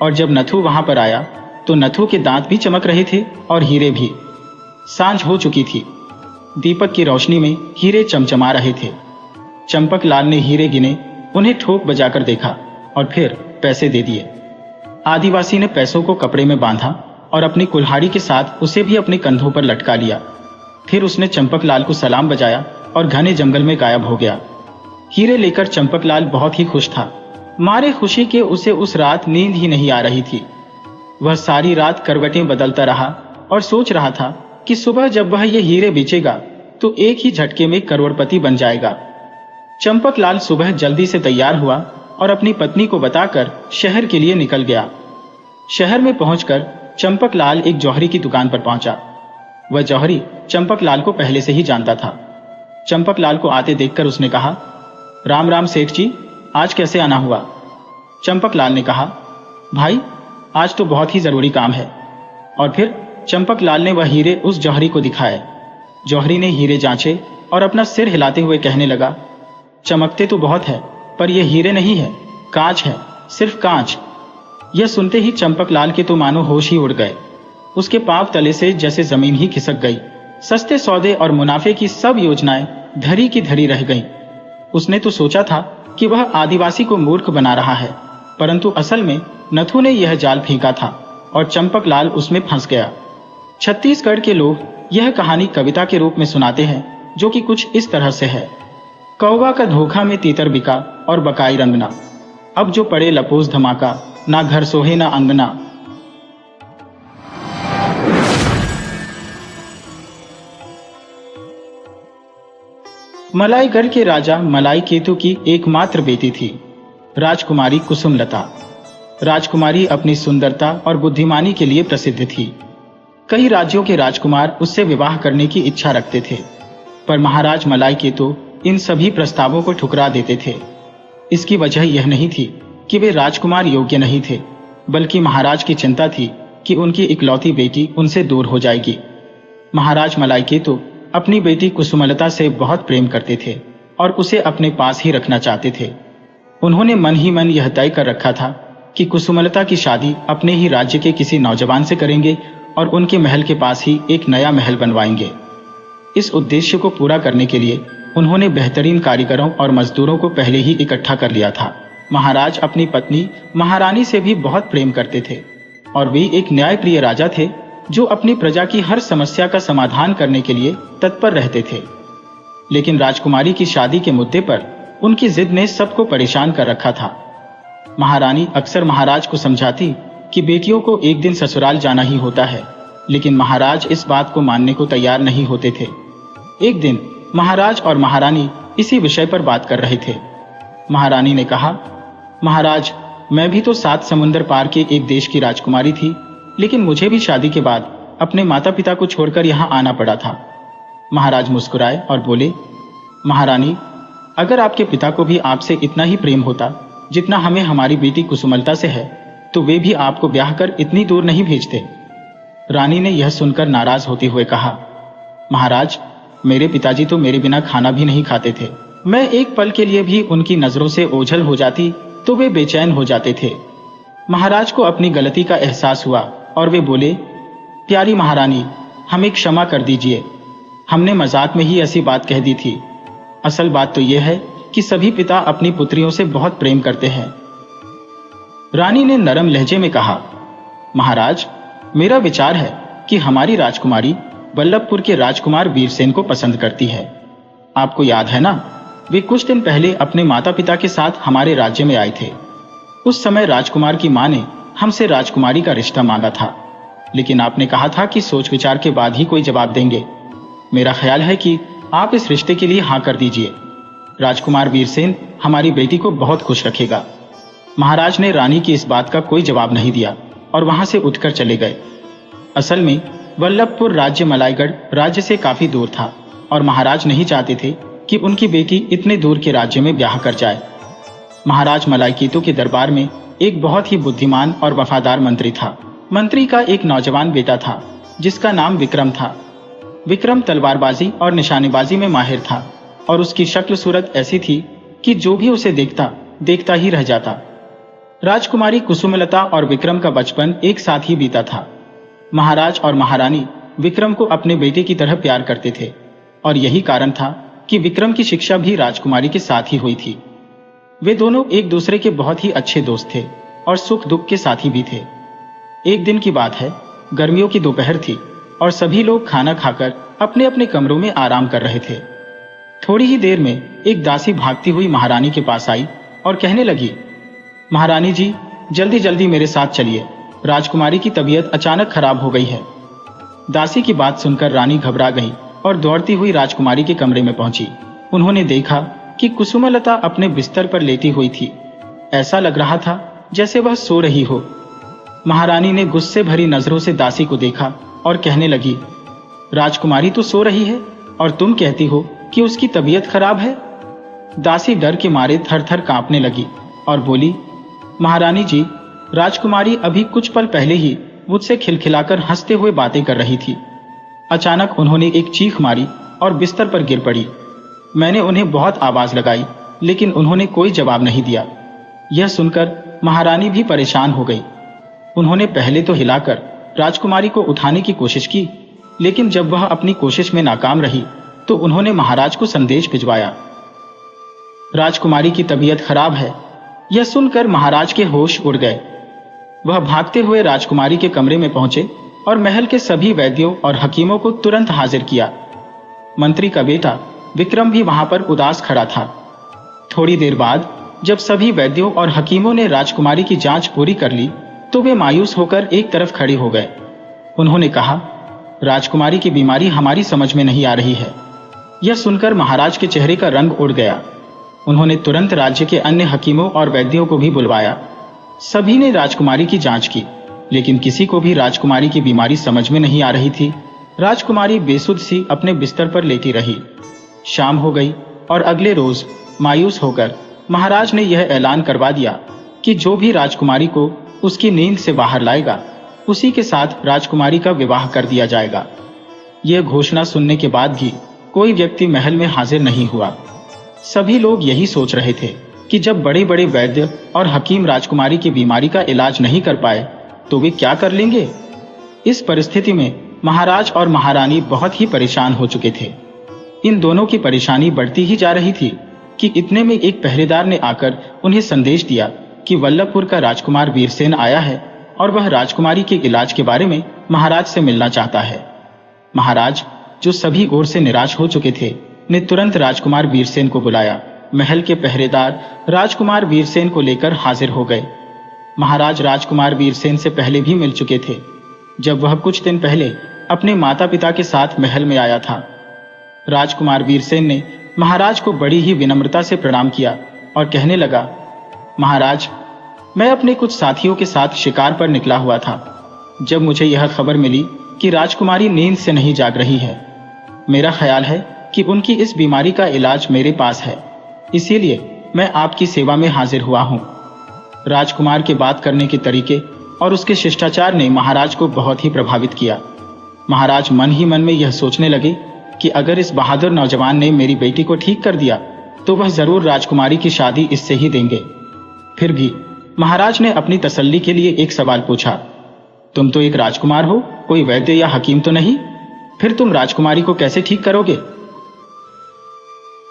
और जब नथु वहां पर आया तो नथु के दांत भी चमक रहे थे और हीरे भी। सांझ हो चुकी थी। दीपक की रोशनी में हीरे चमचमा रहे थे। चंपकलाल ने हीरे गिने, उन्हें ठोक बजाकर देखा और फिर पैसे दे दिए। आदिवासी ने पैसों को कपड़े में बांधा और अपनी कुल्हाड़ी के साथ उसे भी अपने कंधों पर लटका लिया। फिर उसने चंपकलाल को सलाम बजाया और घने जंगल में गायब हो गया। हीरे लेकर चंपकलाल बहुत ही खुश था। मारे खुशी के उसे उस रात नींद ही नहीं आ रही थी। वह सारी रात करवटें बदलता रहा और सोच रहा था कि सुबह जब वह ये हीरे बेचेगा तो एक ही झटके में करोड़पति बन जाएगा। चंपकलाल सुबह जल्दी से तैयार हुआ और अपनी पत्नी को बताकर शहर के लिए निकल गया। शहर में पहुंचकर चंपकलाल एक जौहरी की दुकान पर पहुंचा। वह जौहरी चंपकलाल को पहले से ही जानता था। चंपकलाल को आते देखकर उसने कहा, राम राम सेठ जी, आज कैसे आना हुआ? चंपकलाल ने कहा, भाई आज तो बहुत ही जरूरी काम है। और फिर चंपकलाल ने वह हीरे उस जौहरी को दिखाए। जौहरी ने हीरे जांचे और अपना सिर हिलाते हुए कहने लगा, चमकते तो बहुत है, पर यह हीरे नहीं है, कांच है, सिर्फ कांच। यह सुनते ही चंपकलाल के तो मानो होश ही उड़ गए। उसके पांव तले से जैसे जमीन ही खिसक गई। सस्ते सौदे और मुनाफे की सब योजनाएं धरी की धरी रह गईं। उसने तो सोचा था कि वह आदिवासी को मूर्ख बना रहा है, परंतु असल में नथु ने यह जाल फेंका था और चंपकलाल उसमें फंस गया। छत्तीसगढ़ के लोग यह कहानी कविता के रूप में सुनाते हैं, जो कि कुछ इस तरह से है। कौवा का धोखा में तीतर बिका और बकाई रंगना, अब जो पड़े लपोस धमाका, ना घर सोहे ना अंगना। मलाईगढ़ के राजा मलाई केतु की एकमात्र बेटी थी, राजकुमारी कुसुमलता। राजकुमारी अपनी सुंदरता और बुद्धिमानी के लिए प्रसिद्ध थी। कई राज्यों के राजकुमार उससे विवाह करने की इच्छा रखते थे, पर महाराज मलाई केतु इन सभी प्रस्तावों को ठुकरा देते थे। इसकी वजह यह नहीं थी कि वे राजकुमार योग्य नहीं थे, बल्कि महाराज की चिंता थी कि उनकी इकलौती बेटी उनसे दूर हो जाएगी। महाराज मलाई केतु अपनी बेटी कुसुमलता से बहुत प्रेम करते थे और उसे अपने पास ही रखना चाहते थे। उन्होंने मन ही मन यह तय कर रखा था कि कुसुमलता की शादी अपने ही राज्य के किसी नौजवान से करेंगे और उनके महल के पास ही एक नया महल बनवाएंगे। इस उद्देश्य को पूरा करने के लिए उन्होंने बेहतरीन कारीगरों और मजदूरों को पहले ही इकट्ठा कर लिया था। महाराज अपनी पत्नी महारानी से भी बहुत प्रेम करते थे और वे एक न्यायप्रिय राजा थे जो अपनी प्रजा की हर समस्या का समाधान करने के लिए तत्पर रहते थे। लेकिन राजकुमारी की शादी के मुद्दे पर उनकी जिद ने सबको परेशान कर रखा था। महारानी अक्सर महाराज को समझाती कि बेटियों को एक दिन ससुराल जाना ही होता है, लेकिन महाराज इस बात को मानने को तैयार नहीं होते थे। एक दिन महाराज और महारानी इसी विषय पर बात कर रहे थे। महारानी ने कहा, महाराज, मैं भी तो 7 समुंदर पार के एक देश की राजकुमारी थी, लेकिन मुझे भी शादी के बाद अपने माता पिता को छोड़कर यहाँ आना पड़ा था। महाराज मुस्कुराए और बोले, महारानी, अगर आपके पिता को भी आपसे इतना ही प्रेम होता जितना हमें हमारी बेटी कुसुमलता से है, तो वे भी आपको ब्याह कर इतनी दूर नहीं भेजते। रानी ने यह सुनकर नाराज होते हुए कहा, महाराज, मेरे पिताजी तो मेरे बिना खाना भी नहीं खाते थे। मैं एक पल के लिए भी उनकी नजरों से ओझल हो जाती तो वे बेचैन हो जाते थे। महाराज को अपनी गलती का एहसास हुआ और वे बोले, प्यारी महारानी, हमें क्षमा कर दीजिए। हमने मजाक में ही ऐसी बात कह दी थी। असल बात तो यह है कि सभी पिता अपनी पुत्रियों से बहुत प्रेम करते हैं। रानी ने नरम लहजे में कहा, महाराज, मेरा विचार है कि हमारी राजकुमारी वल्लभपुर के राजकुमार वीरसेन को पसंद करती है। आपको याद है ना, वे कुछ दिन पहले अपने माता पिता के साथ हमारे राज्य में आए थे। उस समय राजकुमार की मां ने हमसे राजकुमारी का रिश्ता मांगा था, लेकिन आपने कहा था कि सोच विचार के बाद ही कोई जवाब देंगे। मेरा ख्याल है कि आप इस रिश्ते के लिए हाँ कर दीजिए। राजकुमार वीरसेन हमारी बेटी को बहुत खुश रखेगा। महाराज ने रानी की इस बात का कोई जवाब नहीं दिया और वहां से उठकर चले गए। असल में वल्लभपुर राज्य मलाईगढ़ राज्य से काफी दूर था और महाराज नहीं चाहते थे कि उनकी बेटी इतने दूर के राज्य में ब्याह कर जाए। महाराज मलाईकेतु के दरबार में एक बहुत ही बुद्धिमान और वफादार मंत्री था। मंत्री का एक नौजवान बेटा था जिसका नाम विक्रम था। विक्रम तलवारबाजी और निशानेबाजी में माहिर था और उसकी शक्ल सूरत ऐसी थी कि जो भी उसे देखता ही रह जाता। राजकुमारी कुसुमलता और विक्रम का बचपन एक साथ ही बीता था। महाराज और महारानी विक्रम को अपने बेटे की तरह प्यार करते थे और यही कारण था कि विक्रम की शिक्षा भी राजकुमारी के साथ ही हुई थी। वे दोनों एक दूसरे के बहुत ही अच्छे दोस्त थे और सुख दुख के साथी भी थे। एक दिन की बात है, गर्मियों की दोपहर थी और सभी लोग खाना खाकर अपने अपने कमरों में आराम कर रहे थे। थोड़ी ही देर में एक दासी भागती हुई महारानी के पास आई और कहने लगी, महारानी जी, जल्दी जल्दी मेरे साथ चलिए, राजकुमारी की तबीयत अचानक खराब हो गई है। दासी की बात सुनकर रानी घबरा गई और दौड़ती हुई राजकुमारी के कमरे में पहुंची। उन्होंने देखा कि कुसुमलता अपने बिस्तर पर लेटी हुई थी। ऐसा लग रहा था जैसे वह सो रही हो। महारानी ने गुस्से भरी नजरों से दासी को देखा और कहने लगी, राजकुमारी तो सो रही है और तुम कहती हो कि उसकी तबीयत खराब है। दासी डर के मारे थर थर कांपने लगी और बोली, महारानी जी, राजकुमारी अभी कुछ पल पहले ही मुझसे खिलखिलाकर हंसते हुए बातें कर रही थी। अचानक उन्होंने एक चीख मारी और बिस्तर पर गिर पड़ी। मैंने उन्हें बहुत आवाज लगाई, लेकिन उन्होंने कोई जवाब नहीं दिया। यह सुनकर महारानी भी परेशान हो गई। उन्होंने पहले तो हिलाकर राजकुमारी को उठाने की कोशिश की, लेकिन जब वह अपनी कोशिश में नाकाम रही तो उन्होंने महाराज को संदेश भिजवाया, राजकुमारी की तबीयत खराब है। यह सुनकर महाराज के होश उड़ गए। वह भागते हुए राजकुमारी के कमरे में पहुंचे और महल के सभी वैद्यों और हकीमों को तुरंत हाजिर किया। मंत्री का बेटा विक्रम भी वहां पर उदास खड़ा था। थोड़ी देर बाद जब सभी वैद्यों और हकीमों ने राजकुमारी की जांच पूरी कर ली तो वे मायूस होकर एक तरफ खड़े हो गए। उन्होंने कहा, राजकुमारी की बीमारी हमारी समझ में नहीं आ रही है। यह सुनकर महाराज के चेहरे का रंग उड़ गया। उन्होंने तुरंत राज्य के अन्य हकीमों और वैद्यों को भी बुलवाया। सभी ने राजकुमारी की जांच की, लेकिन किसी को भी राजकुमारी की बीमारी समझ में नहीं आ रही थी। राजकुमारी बेसुध सी अपने बिस्तर पर लेटी रही। शाम हो गई और अगले रोज मायूस होकर महाराज ने यह ऐलान करवा दिया कि जो भी राजकुमारी को उसकी नींद से बाहर लाएगा उसी के साथ राजकुमारी का विवाह कर दिया जाएगा। यह घोषणा सुनने के बाद भी कोई व्यक्ति महल में हाजिर नहीं हुआ। सभी लोग यही सोच रहे थे कि जब बड़े बड़े वैद्य और हकीम राजकुमारी की बीमारी का इलाज नहीं कर पाए तो वे क्या कर लेंगे। इस परिस्थिति में महाराज और महारानी बहुत ही परेशान हो चुके थे। इन दोनों की परेशानी बढ़ती ही जा रही थी कि इतने में एक पहरेदार ने आकर उन्हें संदेश दिया कि वल्लभपुर का राजकुमार वीरसेन आया है और वह राजकुमारी के इलाज के बारे में महाराज से मिलना चाहता है। महाराज, जो सभी ओर से निराश हो चुके थे, ने तुरंत राजकुमार वीरसेन को बुलाया। महल के पहरेदार राजकुमार वीरसेन को लेकर हाजिर हो गए। महाराज राजकुमार वीरसेन से पहले भी मिल चुके थे, जब वह कुछ दिन पहले अपने माता पिता के साथ महल में आया था। राजकुमार वीरसेन ने महाराज को बड़ी ही विनम्रता से प्रणाम किया और कहने लगा, महाराज, मैं अपने कुछ साथियों के साथ शिकार पर निकला हुआ था। जब मुझे यह खबर मिली कि राजकुमारी नींद से नहीं जाग रही है, मेरा ख्याल है कि उनकी इस बीमारी का इलाज मेरे पास है, इसीलिए मैं आपकी सेवा में हाजिर हुआ हूँ। राजकुमार के बात करने के तरीके और उसके शिष्टाचार ने महाराज को बहुत ही प्रभावित किया। महाराज मन ही मन में यह सोचने लगे कि अगर इस बहादुर नौजवान ने मेरी बेटी को ठीक कर दिया तो वह जरूर राजकुमारी की शादी इससे ही देंगे। फिर भी महाराज ने अपनी तसल्ली के लिए एक सवाल पूछा, तुम तो एक राजकुमार हो, कोई वैद्य या हकीम तो नहीं, फिर तुम राजकुमारी को कैसे ठीक करोगे।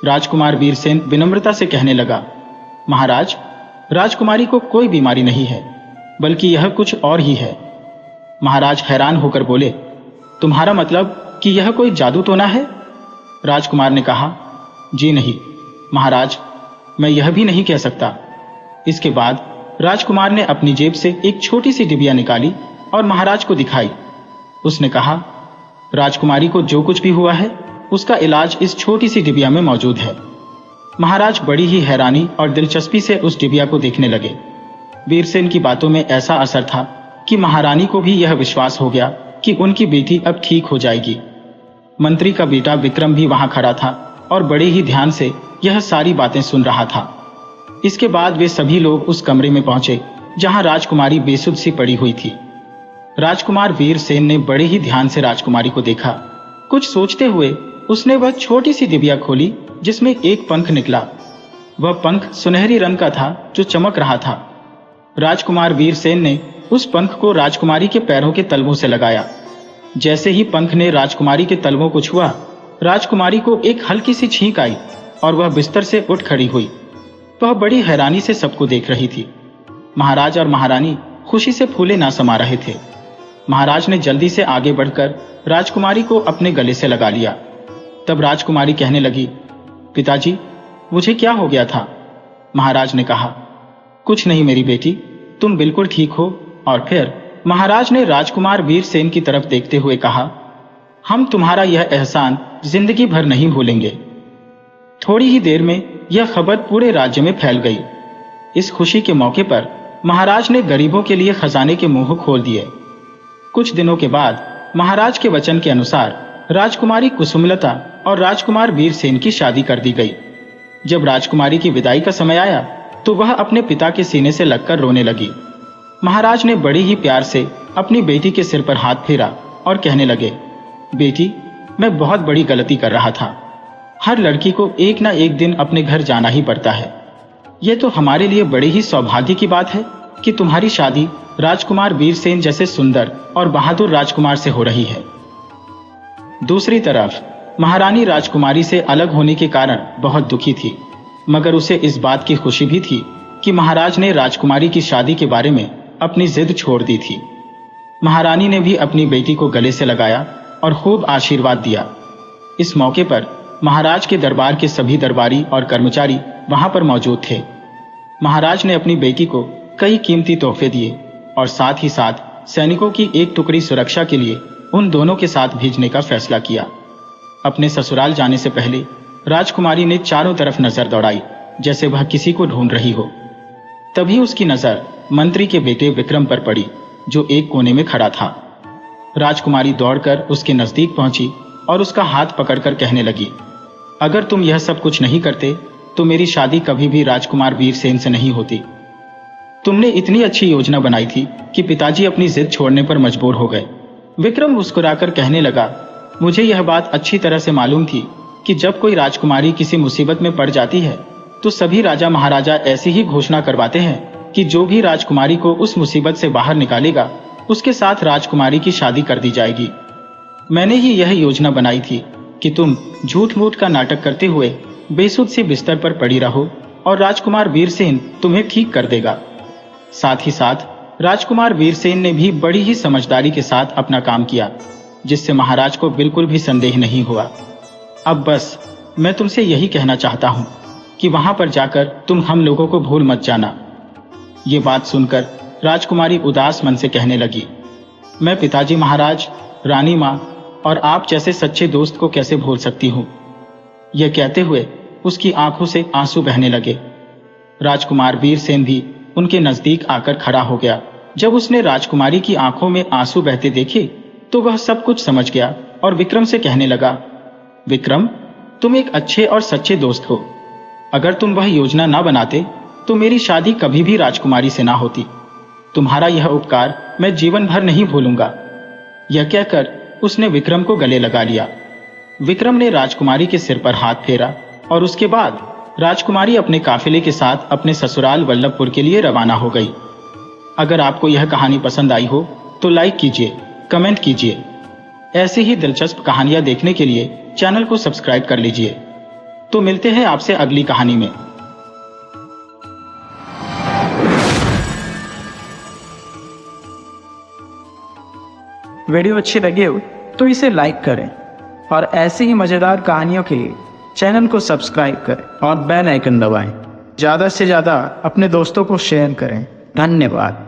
राजकुमार वीरसेन विनम्रता से कहने लगा, महाराज, राजकुमारी को कोई बीमारी नहीं है, बल्कि यह कुछ और ही है। महाराज हैरान होकर बोले, तुम्हारा मतलब कि यह कोई जादू टोना है। राजकुमार ने कहा, जी नहीं महाराज, मैं यह भी नहीं कह सकता। इसके बाद राजकुमार ने अपनी जेब से एक छोटी सी डिबिया निकाली और महाराज को दिखाई। उसने कहा, राजकुमारी को जो कुछ भी हुआ है उसका इलाज इस छोटी सी डिबिया में मौजूद है। महाराज बड़ी ही हैरानी और दिलचस्पी से उस डिबिया को देखने लगे। वीरसेन की बातों में ऐसा असर था कि महारानी को भी यह विश्वास हो गया कि उनकी बेटी अब ठीक हो जाएगी। मंत्री का बेटा विक्रम भी वहां खड़ा था और बड़े ही ध्यान से यह सारी बातें सुन रहा था। इसके बाद वे सभी लोग उस कमरे में पहुंचे जहां राजकुमारी बेसुध सी पड़ी हुई थी। राजकुमार वीरसेन ने बड़े ही ध्यान से राजकुमारी को देखा। कुछ सोचते हुए उसने वह छोटी सी डिबिया खोली जिसमें एक पंख निकला। वह पंख सुनहरी रंग का था जो चमक रहा था। राजकुमार वीरसेन ने उस पंख को राजकुमारी के पैरों के तलवों से लगाया। जैसे ही पंख ने राजकुमारी के तलवों को छुआ, राजकुमारी को एक हल्की सी छींक आई और वह बिस्तर से उठ खड़ी हुई। वह बड़ी हैरानी से सबको देख रही थी। महाराज और महारानी खुशी से फूले ना समा रहे थे। महाराज ने जल्दी से आगे बढ़कर राजकुमारी को अपने गले से लगा लिया। तब राजकुमारी कहने लगी, पिताजी, मुझे क्या हो गया था। महाराज ने कहा, कुछ नहीं मेरी बेटी, तुम बिल्कुल ठीक हो। और फिर महाराज ने राजकुमार वीरसेन की तरफ देखते हुए कहा, हम तुम्हारा यह एहसान जिंदगी भर नहीं भूलेंगे। थोड़ी ही देर में यह खबर पूरे राज्य में फैल गई। इस खुशी के मौके पर महाराज ने गरीबों के लिए खजाने के मुंह खोल दिए। कुछ दिनों के बाद महाराज के वचन के अनुसार राजकुमारी कुसुमलता और राजकुमार वीरसेन की शादी कर दी गई। जब राजकुमारी की विदाई का समय आया तो वह अपने पिता के सीने से लगकर रोने लगी। महाराज ने बड़े ही प्यार से अपनी बेटी के सिर पर हाथ फेरा और कहने लगे, बेटी, मैं बहुत बड़ी गलती कर रहा था। हर लड़की को एक ना एक दिन अपने घर जाना ही पड़ता है। यह तो हमारे लिए बड़े ही सौभाग्य की बात है कि तुम्हारी शादी राजकुमार वीरसेन जैसे सुंदर और बहादुर राजकुमार से हो रही है। दूसरी तरफ महारानी राजकुमारी से अलग होने के कारण बहुत दुखी थी, मगर उसे इस बात की खुशी भी थी कि महाराज ने राजकुमारी की शादी के बारे में अपनी जिद छोड़ दी थी। महारानी ने भी अपनी बेटी को गले से लगाया और खूब आशीर्वाद दिया। इस मौके पर महाराज के दरबार के सभी दरबारी और कर्मचारी वहां पर मौजूद थे। महाराज ने अपनी बेटी को कई कीमती तोहफे दिए और साथ ही साथ सैनिकों की एक टुकड़ी सुरक्षा के लिए उन दोनों के साथ भेजने का फैसला किया। अपने ससुराल जाने से पहले राजकुमारी ने चारों तरफ नजर दौड़ाई जैसे वह किसी को ढूंढ रही हो। तभी उसकी नजर मंत्री के बेटे विक्रम पर पड़ी जो एक कोने में खड़ा था। राजकुमारी दौड़कर उसके नजदीक पहुंची और उसका हाथ पकड़कर कहने लगी, अगर तुम यह सब कुछ नहीं करते तो मेरी शादी कभी भी राजकुमार वीरसेन से नहीं होती। तुमने इतनी अच्छी योजना बनाई थी कि पिताजी अपनी जिद छोड़ने पर मजबूर हो गए। विक्रम मुस्कुराकर कहने लगा, मुझे यह बात अच्छी तरह से मालूम थी कि जब कोई राजकुमारी किसी मुसीबत में पड़ जाती है तो सभी राजा महाराजा ऐसी ही घोषणा करवाते हैं कि जो भी राजकुमारी को उस मुसीबत से बाहर निकालेगा उसके साथ राजकुमारी की शादी कर दी जाएगी। मैंने ही यह योजना बनाई थी कि तुम झूठ मूठ का नाटक करते हुए बेसुध से बिस्तर पर पड़ी रहो और राजकुमार वीरसेन तुम्हें ठीक कर देगा। साथ ही साथ राजकुमार वीरसेन ने भी बड़ी ही समझदारी के साथ अपना काम किया, जिससे महाराज को बिल्कुल भी संदेह नहीं हुआ। अब बस मैं तुमसे यही कहना चाहता हूँ कि वहां पर जाकर तुम हम लोगों को भूल मत जाना। ये बात सुनकर राजकुमारी उदास मन से कहने लगी, मैं पिताजी महाराज, रानी माँ और आप जैसे सच्चे दोस्त को कैसे भूल सकती हूँ। यह कहते हुए उसकी आंखों से आंसू बहने लगे। राजकुमार वीरसेन भी उनके नजदीक आकर खड़ा हो गया। जब उसने राजकुमारी की आंखों में आंसू बहते देखे तो वह सब कुछ समझ गया और विक्रम से कहने लगा, विक्रम, तुम एक अच्छे और सच्चे दोस्त हो। अगर तुम वह योजना ना बनाते तो मेरी शादी कभी भी राजकुमारी से ना होती। तुम्हारा यह उपकार मैं जीवन भर नहीं भूलूंगा। यह कहकर उसने विक्रम को गले लगा लिया। विक्रम ने राजकुमारी के सिर पर हाथ फेरा और उसके बाद राजकुमारी अपने काफिले के साथ अपने ससुराल वल्लभपुर के लिए रवाना हो गई। अगर आपको यह कहानी पसंद आई हो तो लाइक कीजिए, कमेंट कीजिए। ऐसी ही दिलचस्प कहानियां देखने के लिए चैनल को सब्सक्राइब कर लीजिए। तो मिलते हैं आपसे अगली कहानी में। वीडियो अच्छी लगी हो तो इसे लाइक करें और ऐसी ही मज़ेदार कहानियों के लिए चैनल को सब्सक्राइब करें और बेल आइकन दबाएं। ज़्यादा से ज़्यादा अपने दोस्तों को शेयर करें। धन्यवाद।